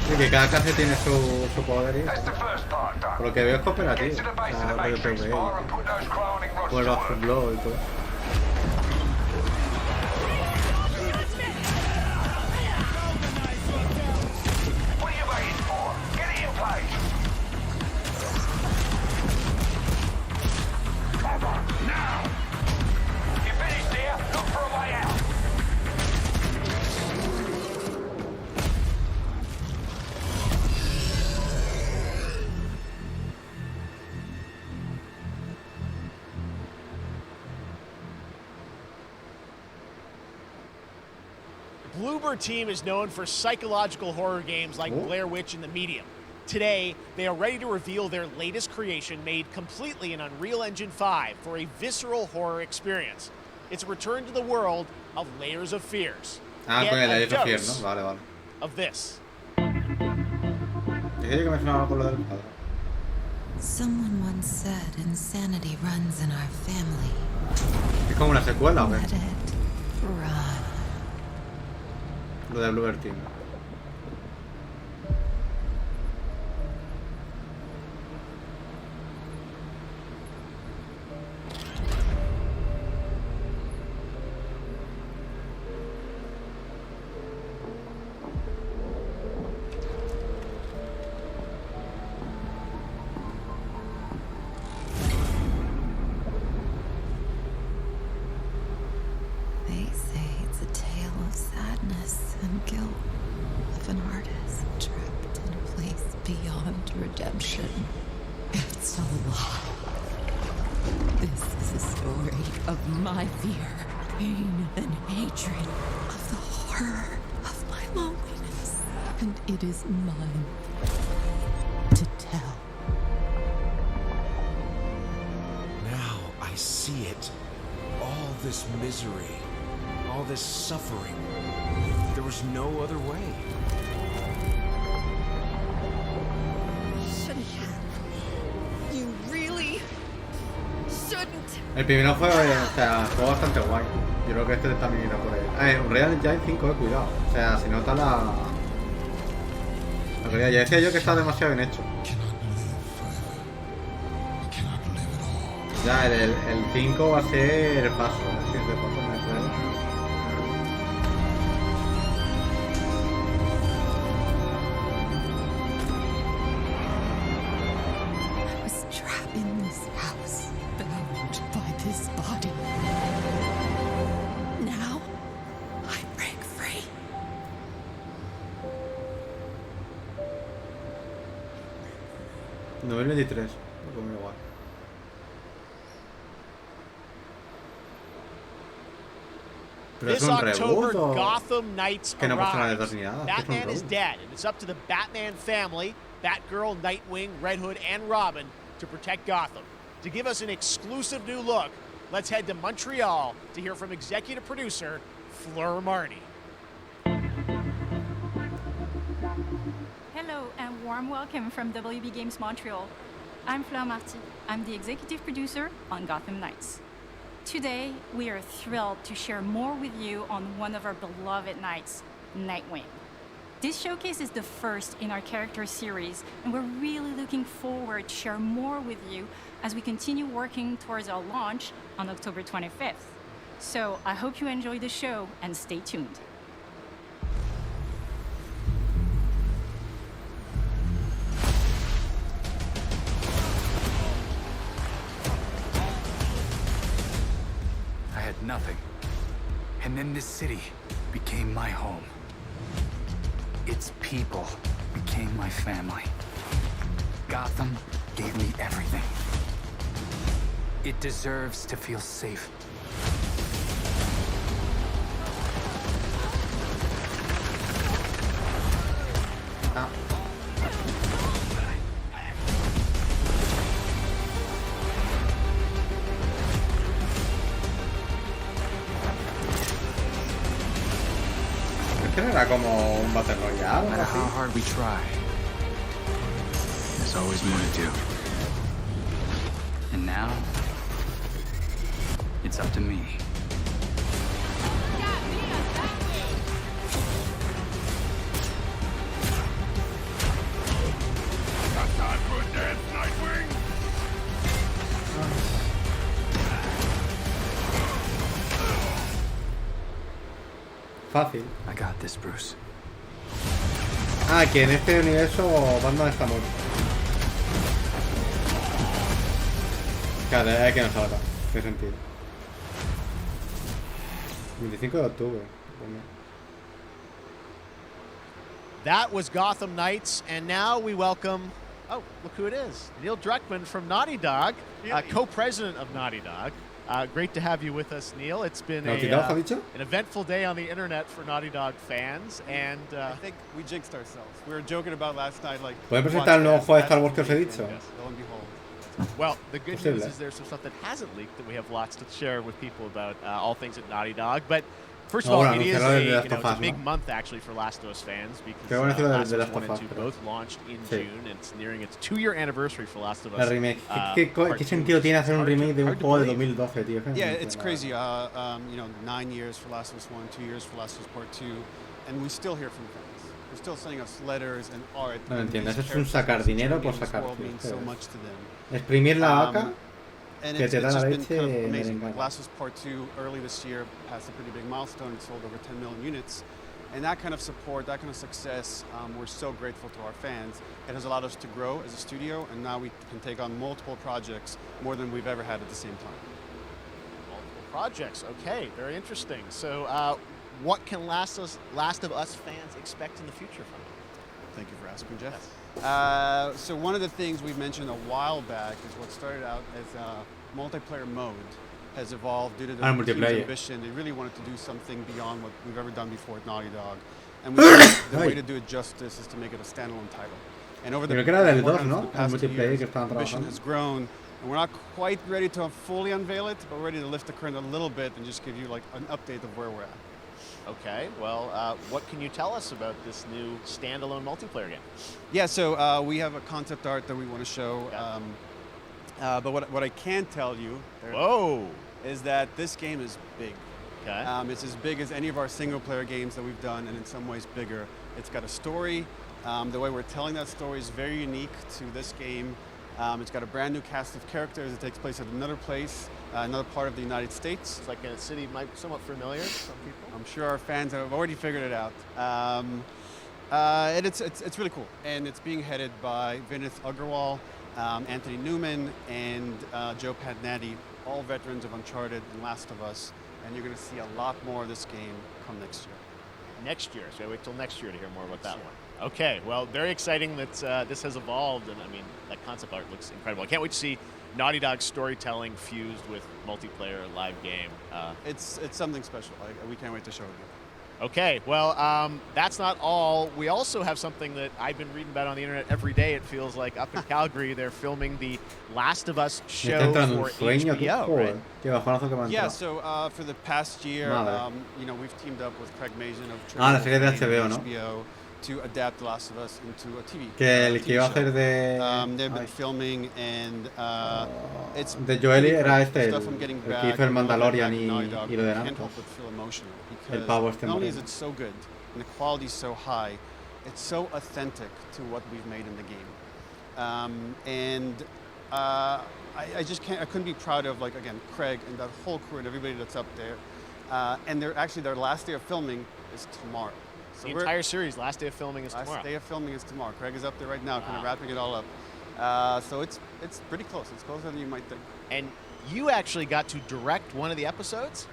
Sí, que cada clase tiene su poder y eso. Por lo que veo es cooperativo. Rollo PvE. Juego a fútbol y todo. Bloober Team is known for psychological horror games like Blair Witch and The Medium. Today, they are ready to reveal their latest creation made completely in Unreal Engine 5 for a visceral horror experience. It's a return to the world of Layers of Fears. Ah, con el Layers of Fears, ¿no? Vale, vale. Of this. Dije que me sonaba por lo del padre. Someone once said insanity runs in our family. ¿Es como una secuela o qué? Let it run. Lo de Bloober Team. They say it's a tale of sadness and guilt of an artist trapped in a place beyond redemption. It's a lie. This is a story of my fear, pain, and hatred, of the horror of my loneliness. And it is mine to tell. Now I see it. All this misery, all this suffering. There was no other way. Shouldn't have. You really shouldn't. El primero fue, o sea, fue bastante guay. Yo creo que este también irá por ahí. Unreal Engine 5, cuidado. O sea, si nota la calidad. Ya decía yo que está demasiado bien hecho. Ya, el 5 va a ser el paso, el siguiente paso, me acuerdo. I was trapped in this house, bound by this body. Now, I break free. 2023, como igual. This October, Gotham Knights que no arrives. Batman is dead, and it's up to the Batman family, Batgirl, Nightwing, Red Hood, and Robin to protect Gotham. To give us an exclusive new look, let's head to Montreal to hear from executive producer Fleur Marty. Hello and warm welcome from WB Games Montreal. I'm Fleur Marty. I'm the executive producer on Gotham Knights. Today, we are thrilled to share more with you on one of our beloved knights, Nightwing. This showcase is the first in our character series, and we're really looking forward to share more with you as we continue working towards our launch on October 25th. So I hope you enjoy the show and stay tuned. I had nothing. And then this city became my home. Its people became my family. Gotham gave me everything. It deserves to feel safe. Es que era era como un Battle Royale. No matter how hard we try, there's always more to do. And now, it's up to me. Got time for a dance, Nightwing? Fácil. I got this, Bruce. Ah, que en este universo Batman está muerto. Claro, hay que no salga. ¿Qué sentido? 25 de octubre. That was Gotham Knights, and now we welcome, oh, look who it is. Neil Druckmann from Naughty Dog, co-president of Naughty Dog. Great to have you with us, Neil. It's been an eventful day on the internet for Naughty Dog fans, and I think we jinxed ourselves. We were joking about last night, like. ¿Pueden presentar el nuevo juego de Star Wars que os he dicho? Lo and behold. Well, the good news is there's some stuff that hasn't leaked that we have lots to share with people about all things at Naughty Dog. But first of all, it is it's a big month actually for Last of Us fans because Last of Us 1 and 2 both launched in June, and it's nearing its 2-year anniversary for Last of Us. El remake. ¿Qué sentido tiene hacer un remake de un juego de 2012, tío? Yeah, it's crazy. 9 years for Last of Us 1, 2 years for Last of Us Part 2, and we still hear from fans. They're still sending us letters and art. No entiendo, eso es un sacar dinero por sacar. So much to them. Exprimir la vaca and que te da la leche amazing. Like Last of Us Part 2 early this year passed a pretty big milestone. It sold over 10 million units. And that kind of support, that kind of success, we're so grateful to our fans. It has allowed us to grow as a studio, and now we can take on multiple projects, more than we've ever had at the same time. Multiple projects, okay, very interesting. So what can Last of Us fans expect in the future from it? Thank you for asking, Jeff. Yes. So one of the things we mentioned a while back is what started out as a multiplayer mode has evolved due to the team's ambition. They really wanted to do something beyond what we've ever done before at Naughty Dog. And we think the way to do it justice is to make it a standalone title. And over the past 2 years, the ambition has grown, and we're not quite ready to fully unveil it, but we're ready to lift the curtain a little bit and just give you like an update of where we're at. Okay, well, what can you tell us about this new standalone multiplayer game? Yeah, so we have a concept art that we want to show. Yeah. But what I can tell you is that this game is big. Okay. It's as big as any of our single-player games that we've done, and in some ways bigger. It's got a story. The way we're telling that story is very unique to this game. It's got a brand new cast of characters. It takes place at another place, another part of the United States. It's like a city somewhat familiar to some people. I'm sure our fans have already figured it out. And it's really cool. And it's being headed by Vinith Agarwal, Anthony Newman, and Joe Padnatti, all veterans of Uncharted and Last of Us. And you're going to see a lot more of this game come next year. Next year, so wait till next year to hear more about that one. Okay, well, very exciting that this has evolved, and I mean, that concept art looks incredible. I can't wait to see Naughty Dog's storytelling fused with multiplayer live game. It's something special. We can't wait to show it. Okay, well, that's not all. We also have something that I've been reading about on the internet every day, it feels like. Up in Calgary, they're filming the Last of Us show for HBO, right? Yeah, so for the past year, we've teamed up with Craig Mazin of HBO to adapt The Last of Us into a TV show. They've been filming, and it's de Joel era el que hizo el Mandalorian y lo de Nantos. El pavo este not only is it so good and the quality is so high, it's so authentic to what we've made in the game. I just I couldn't be proud of, like, again, Craig and that whole crew and everybody that's up there. And their last day of filming is tomorrow. So the entire series, last day of filming is tomorrow. Last day of filming is tomorrow. Craig is up there right now, kind of wrapping it all up. So it's pretty close. It's closer than you might think. And you actually got to direct one of the episodes?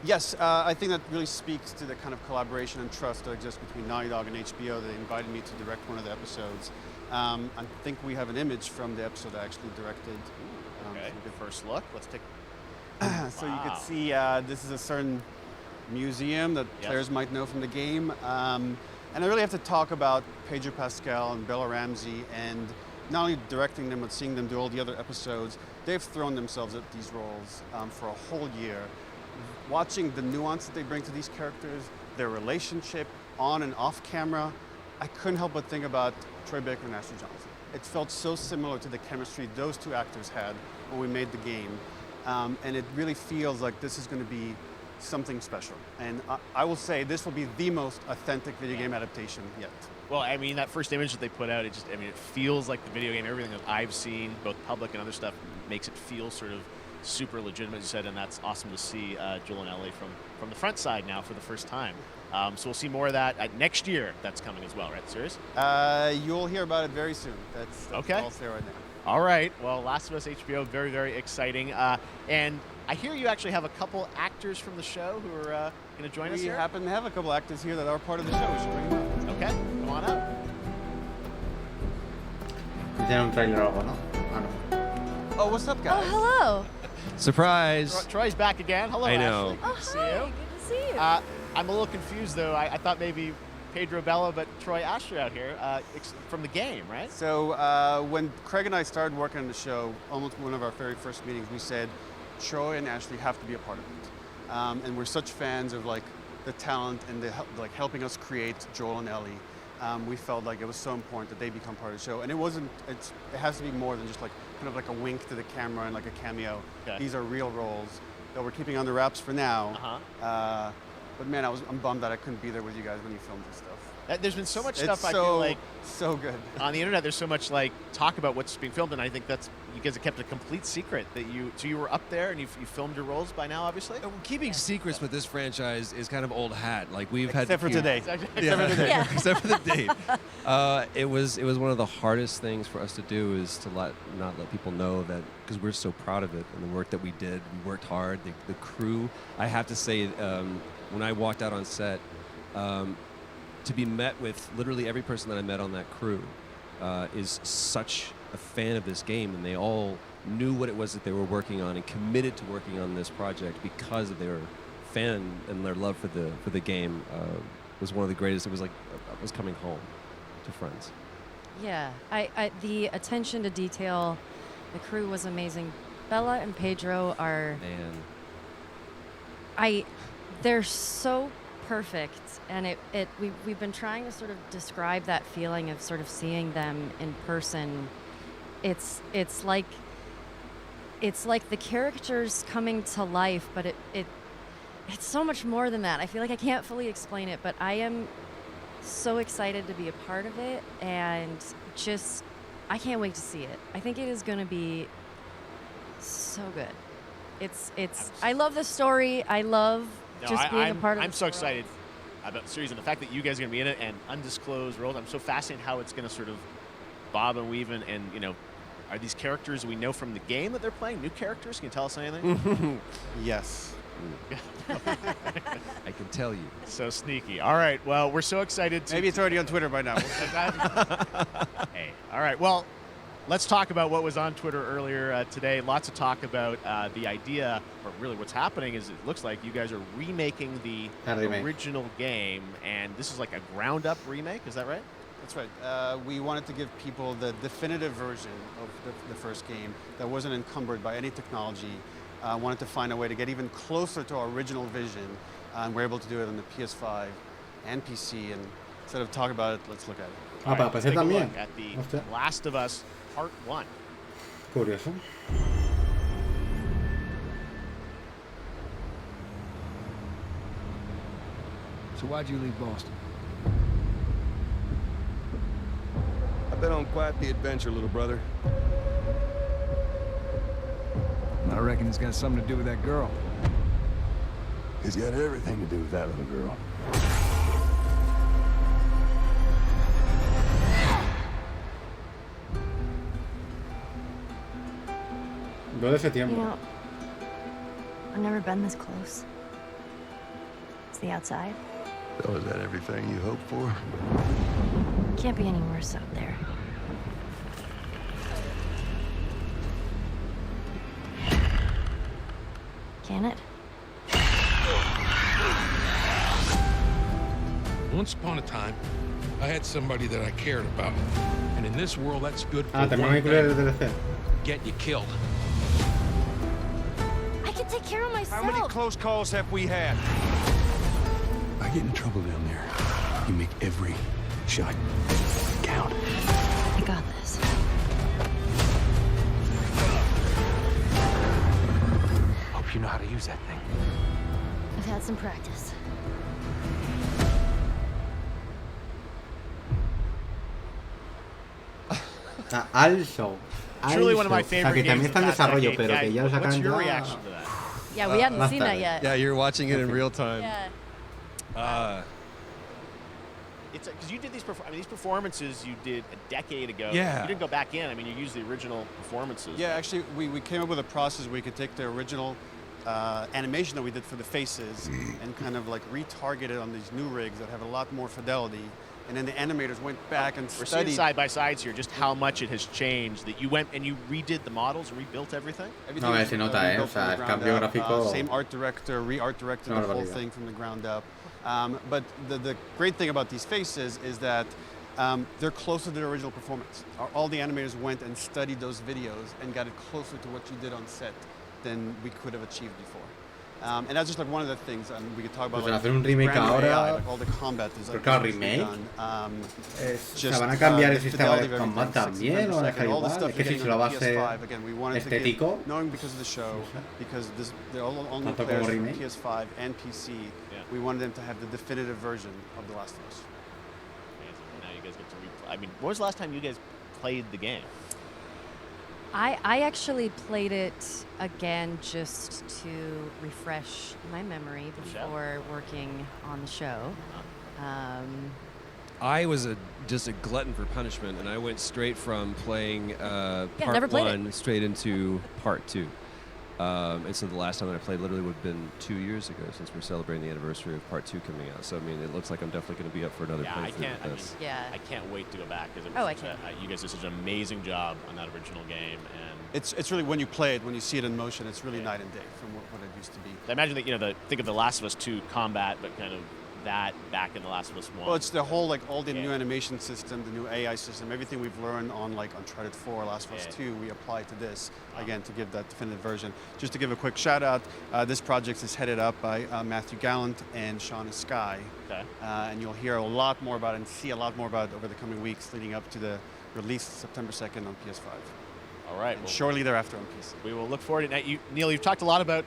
Yes, I think that really speaks to the kind of collaboration and trust that exists between Naughty Dog and HBO. They invited me to direct one of the episodes. I think we have an image from the episode I actually directed. Okay, good first look. Let's take. So you can see this is a certain museum that players might know from the game. And I really have to talk about Pedro Pascal and Bella Ramsey, and not only directing them, but seeing them do all the other episodes. They've thrown themselves at these roles for a whole year. Watching the nuance that they bring to these characters, their relationship, on and off camera, I couldn't help but think about Troy Baker and Ashley Johnson. It felt so similar to the chemistry those two actors had when we made the game. And it really feels like this is going to be something special. And I will say this will be the most authentic video game adaptation yet. Well, I mean, that first image that they put out, it feels like the video game. Everything that I've seen, both public and other stuff, makes it feel sort of super legitimate, as you said, and that's awesome to see Joel and Ellie from the front side now for the first time. So we'll see more of that next year. That's coming as well, right? Serious? You'll hear about it very soon. That's okay. All I'll say right now. All right. Well, Last of Us HBO, very, very exciting. And I hear you actually have a couple actors from the show who are going to join us here. We happen to have a couple actors here that are part of the show. We should bring them up. Okay, come on up. Tiene un trailer o algo, ¿no? Oh, what's up, guys? Oh, hello. Surprise. Troy's back again. Hello, I know. Ashley. Good to see you. Good to see you. I'm a little confused, though. I thought maybe Pedro Bella, but Troy Asher out here from the game, right? So when Craig and I started working on the show, almost one of our very first meetings, we said Troy and Ashley have to be a part of it. And we're such fans of like the talent and the helping us create Joel and Ellie. We felt like it was so important that they become part of the show. And it has to be more than just like kind of like a wink to the camera and like a cameo. Okay. These are real roles that we're keeping under wraps for now. But man, I'm bummed that I couldn't be there with you guys when you filmed this stuff. There's been so much stuff I feel like so good on the internet. There's so much like talk about what's being filmed, and I think that's you guys have kept a complete secret that you were up there and you filmed your roles by now, obviously. Keeping secrets with this franchise is kind of old hat. Like we've except had for today. Except for the date. It was one of the hardest things for us to do is to not let people know that, because we're so proud of it and the work that we did. We worked hard. The crew. I have to say, when I walked out on set. To be met with literally every person that I met on that crew is such a fan of this game, and they all knew what it was that they were working on and committed to working on this project because of their fan and their love for the game. Was one of the greatest. It was like I was coming home to friends. Yeah, I the attention to detail, the crew was amazing. Bella and Pedro are they're so perfect, and we've been trying to sort of describe that feeling of sort of seeing them in person. It's like the characters coming to life, but it's so much more than that. I feel like I can't fully explain it, but I am so excited to be a part of it, and just I can't wait to see it. I think it is going to be so good. It's I love the story. I love being a part of it. I'm so excited about the series and the fact that you guys are going to be in it and undisclosed roles. I'm so fascinated how it's going to sort of bob and weave and are these characters we know from the game that they're playing? New characters? Can you tell us anything? Yes. I can tell you. So sneaky. All right. Well, we're so excited to... Maybe it's already on Twitter by now. Hey. All right. Well, let's talk about what was on Twitter earlier today. Lots of talk about the idea, or really what's happening is it looks like you guys are remaking the original game, and this is like a ground-up remake. Is that right? That's right. We wanted to give people the definitive version of the first game that wasn't encumbered by any technology. Wanted to find a way to get even closer to our original vision, and we're able to do it on the PS5 and PC. And instead of talking about it, let's look at it. Ah, para PC también. At the Last of Us Part 1. Curioso. So why'd you leave Boston? I've been on quite the adventure, little brother. I reckon it's got something to do with that girl. It's got everything to do with that little girl. I've never been this close. It's the outside. So is that everything you hoped for? Can't be any worse out there. Can it? Once upon a time, I had somebody that I cared about. And in this world, that's good for one thing. Get you killed. I can take care of myself. How many close calls have we had? I get in trouble down there. You make every shot count. I got this. Hope you know how to use that thing. I've had some practice. Also. Truly one of my favorite o sea, que también games está en of the past desarrollo, decade. pero Yeah, que ya lo what's sacan your ya. reaction to that? Yeah, we hadn't seen that yet. Yeah, you're watching it in real time. Yeah. It's because you did these. These performances you did a decade ago. Yeah. You didn't go back in. I mean, you used the original performances. Yeah, actually, we came up with a process where we could take the original animation that we did for the faces and kind of like retarget it on these new rigs that have a lot more fidelity. And then the animators went back and We're studied. seeing side by sides here just how much it has changed. That you went and you redid the models, rebuilt everything. No, se nota, o sea, el cambio gráfico. Same art director, re-art directed the whole thing from the ground up. But the great thing about these faces is that they're closer to the original performance. All the animators went and studied those videos and got it closer to what you did on set than we could have achieved before. And that's just like one of the things we could talk about. Pues like, hacer un remake ahora. AI, like all the combat is Pero claro, remake. ¿Se van a cambiar el sistema de combate también o dejar igual? Es que si se lo va a hacer estético. Knowing because of the show, because they're all new Tanto players como from remake. PS5 and PC, we wanted them to have the definitive version of The Last of Us. Now you guys get to replay. I mean, when was the last time you guys played the game? I actually played it again just to refresh my memory before working on the show. I was just a glutton for punishment, and I went straight from playing never part played one straight into part two. And so the last time that I played literally would have been 2 years ago, since we're celebrating the anniversary of part two coming out. So I mean, it looks like I'm definitely going to be up for another playthrough with this. I can't wait to go back because you guys did such an amazing job on that original game, and It's really when you play it, when you see it in motion, it's really night and day from what it used to be. I imagine that think of The Last of Us 2 combat, but kind of that back in The Last of Us 1. Well, it's the whole all the new animation system, the new AI system, everything we've learned on Uncharted 4, Last of Us 2, we apply to this again to give that definitive version. Just to give a quick shout out, this project is headed up by Matthew Gallant and Shauna Sky, and you'll hear a lot more about it and see a lot more about it over the coming weeks leading up to the release September 2nd on PS5. All right. And shortly thereafter on PC. We will look forward to it. Neil, you've talked a lot about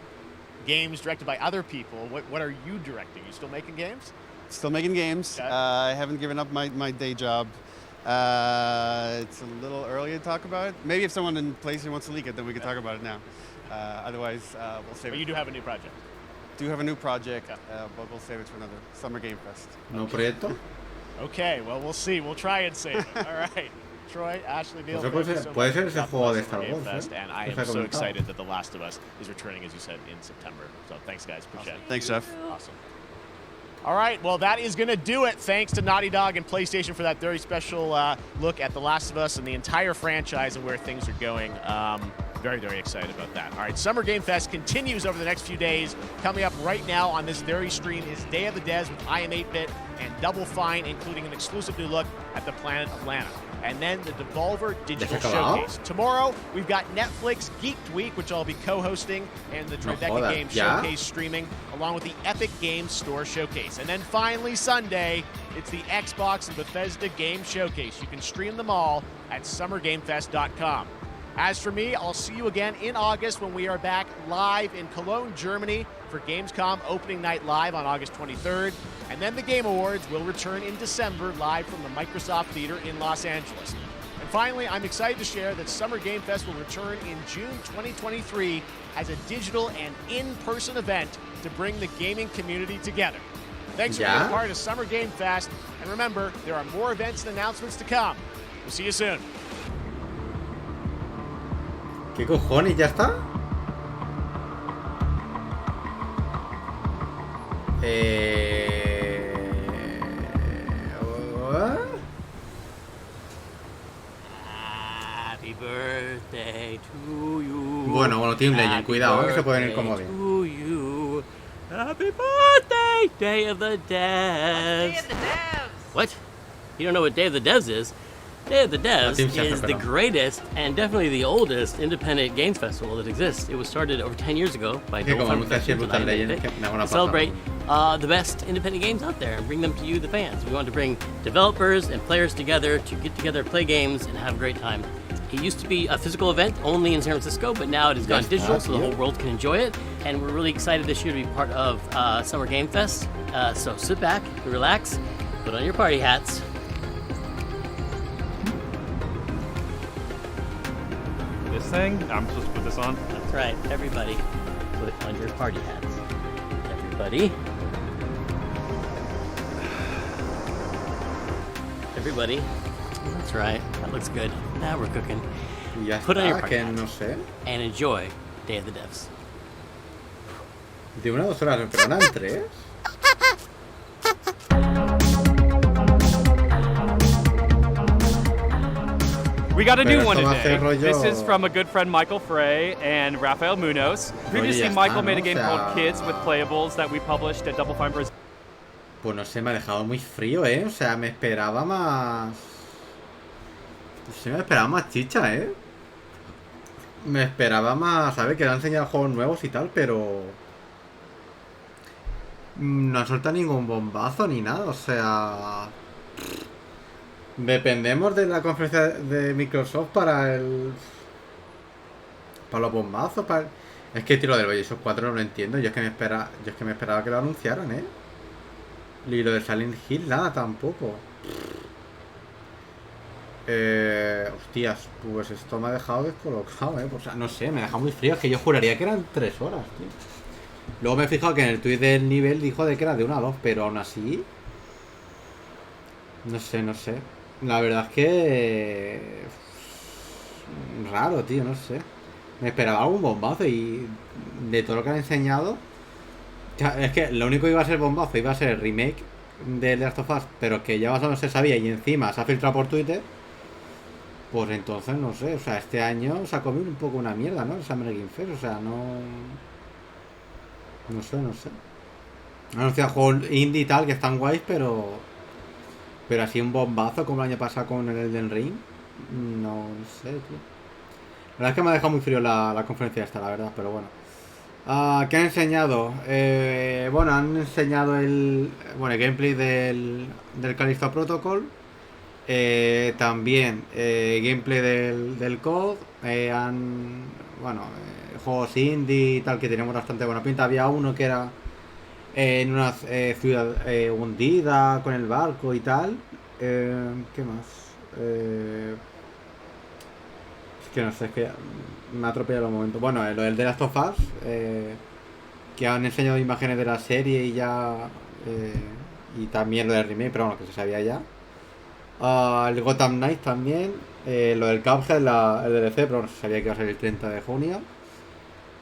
games directed by other people. What are you directing? You still making games? Still making games. Okay. I haven't given up my day job. It's a little early to talk about it. Maybe if someone in PlayStation wants to leak it, then we can talk about it now. Otherwise, we'll save it. But you do have a new project. Do have a new project, but we'll save it for another Summer Game Fest. ¿No proyecto? Okay, well, we'll see. We'll try and save it. All right. Troy, Ashley, Neil, puede ser ese juego de Star Wars, and I am so excited that The Last of Us is returning, as you said, in September. So thanks, guys. Appreciate it. Thanks, Jeff. Awesome. All right, well, that is going to do it. Thanks to Naughty Dog and PlayStation for that very special look at The Last of Us and the entire franchise and where things are going. Very, very excited about that. All right, Summer Game Fest continues over the next few days. Coming up right now on this very stream is Day of the Devs with I Am 8-Bit and Double Fine, including an exclusive new look at the Planet Atlanta. And then the Devolver Digital Showcase. Tomorrow, we've got Netflix Geeked Week, which I'll be co-hosting, and the Tribeca Games Showcase streaming, along with the Epic Games Store Showcase. And then finally, Sunday, it's the Xbox and Bethesda Game Showcase. You can stream them all at summergamefest.com. As for me, I'll see you again in August when we are back live in Cologne, Germany for Gamescom Opening Night Live on August 23rd. And then the Game Awards will return in December live from the Microsoft Theater in Los Angeles. And finally, I'm excited to share that Summer Game Fest will return in June 2023 as a digital and in-person event to bring the gaming community together. Thanks for being a part of Summer Game Fest. And remember, there are more events and announcements to come. We'll see you soon. ¿Qué cojones? ¿Ya está? Happy birthday to you. Bueno, Team Legend, cuidado, que se pueden ir como bien. To you. Happy birthday, Day of the Devs. Day of the Devs. What? You don't know what Day of the Devs is? Day of the Devs is the greatest and definitely the oldest independent games festival that exists. It was started over 10 years ago by Double Fine Productions to celebrate the best independent games out there and bring them to you, the fans. We want to bring developers and players together to get together, play games, and have a great time. It used to be a physical event only in San Francisco, but now it has gone digital, so the whole world can enjoy it. And we're really excited this year to be part of Summer Game Fest. So sit back, relax, put on your party hats. This thing? I'm supposed to put this on? That's right, everybody, put on your party hats. Everybody. Everybody. That's right, that looks good. Now we're cooking. Put on your party hats and enjoy Day of the Devs. De 1 a 2 horas, pero eran 3. We got a new one today. This is from a good friend Michael Frey and Rafael Munoz. Previously, Michael made a game called Kids with Playables that we published at Double Fine Brazil. Pues no sé, me ha dejado muy frío, O sea, me esperaba más... No sé, me esperaba más chicha, Me esperaba más... ¿Sabes? Que le han enseñado juegos nuevos y tal, pero... No ha soltado ningún bombazo ni nada, o sea... Dependemos de la conferencia de Microsoft para el... Para los bombazos, para... Es que lo del Bioshock 4 no lo entiendo. Yo es que me esperaba que lo anunciaran, Y lo de Silent Hill, nada tampoco. Hostias, pues esto me ha dejado descolocado, O sea, no sé, me ha dejado muy frío. Es que yo juraría que eran 3 horas, tío. Luego me he fijado que en el tweet del nivel dijo de que era de 1 a 2, pero aún así... No sé. La verdad es que... Raro, tío, no sé. Me esperaba algún bombazo y... De todo lo que han enseñado... Es que lo único que iba a ser bombazo iba a ser el remake de Last of Us, pero que ya más o menos se sabía y encima se ha filtrado por Twitter. Pues entonces, no sé, o sea, este año se ha comido un poco una mierda, ¿no? El Summer Game Fest, o sea, no... No sé. Han anunciado juegos indie y tal que están guays, pero así un bombazo como el año pasado con el Elden Ring. No sé, tío. La verdad es que me ha dejado muy frío la conferencia esta, la verdad, pero bueno. ¿Qué han enseñado? Bueno, han enseñado el gameplay del Callisto Protocol. También gameplay del COD. Juegos indie y tal que teníamos bastante buena pinta. Había uno que era en una ciudad hundida con el barco y tal. ¿Qué más? Es que no sé, es que me ha atropellado los momentos. Bueno, lo del The Last of Us, que han enseñado imágenes de la serie y ya... y también lo del remake, pero bueno, que se sabía ya. El Gotham Knights también. Lo del Cuphead, el DLC, pero bueno, se sabía que iba a ser el 30 de junio.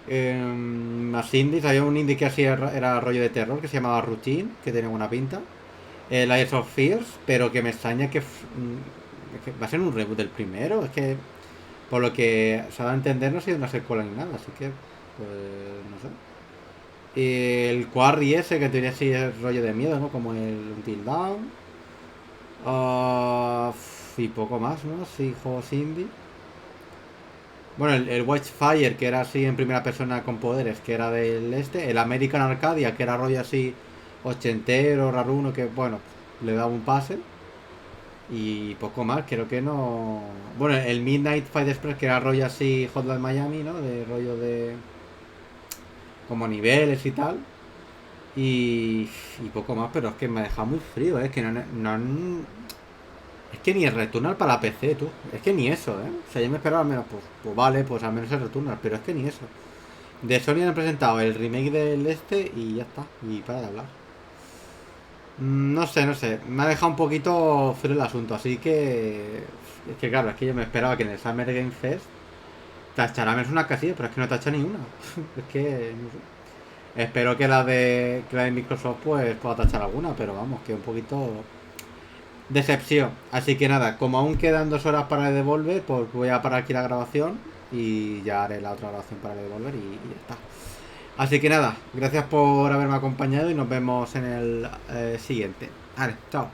Más indies, había un indie que así era rollo de terror, que se llamaba Routine, que tenía buena pinta. Layers of Fears, pero que me extraña que va a ser un reboot del primero. Es que por lo que se va a entender no ha sido una secuela ni nada, así que pues no sé. Y el Quarry ese, que en teoría sí es rollo de miedo, ¿no? Como el Until Dawn. Y poco más, ¿no? Sí, juegos indie. Bueno, el Watchfire, que era así en primera persona con poderes, que era del el American Arcadia, que era rollo así ochentero, raruno, que bueno, le daba un pase. Y poco más, creo que no... Bueno, el Midnight Fight Express, que era rollo así Hotline Miami, ¿no? De rollo de... como niveles y tal. Y poco más, pero es que me ha dejado muy frío, es que no han... Es que ni el Returnal para la PC, tú. Es que ni eso, O sea, yo me esperaba al menos, pues vale, pues al menos el Returnal, pero es que ni eso. De Sony han presentado el remake del y ya está. Y para de hablar. No sé. Me ha dejado un poquito frío el asunto, así que... Es que claro, es que yo me esperaba que en el Summer Game Fest tachara menos una casilla, pero es que no tacha ni una. Es que... No sé. Espero que la de Microsoft pues pueda tachar alguna, pero vamos, que un poquito... Decepción. Así que nada, como aún quedan 2 horas para Devolver, pues voy a parar aquí la grabación y ya haré la otra grabación para Devolver y ya está. Así que nada, gracias por haberme acompañado y nos vemos en el siguiente. Vale, chao.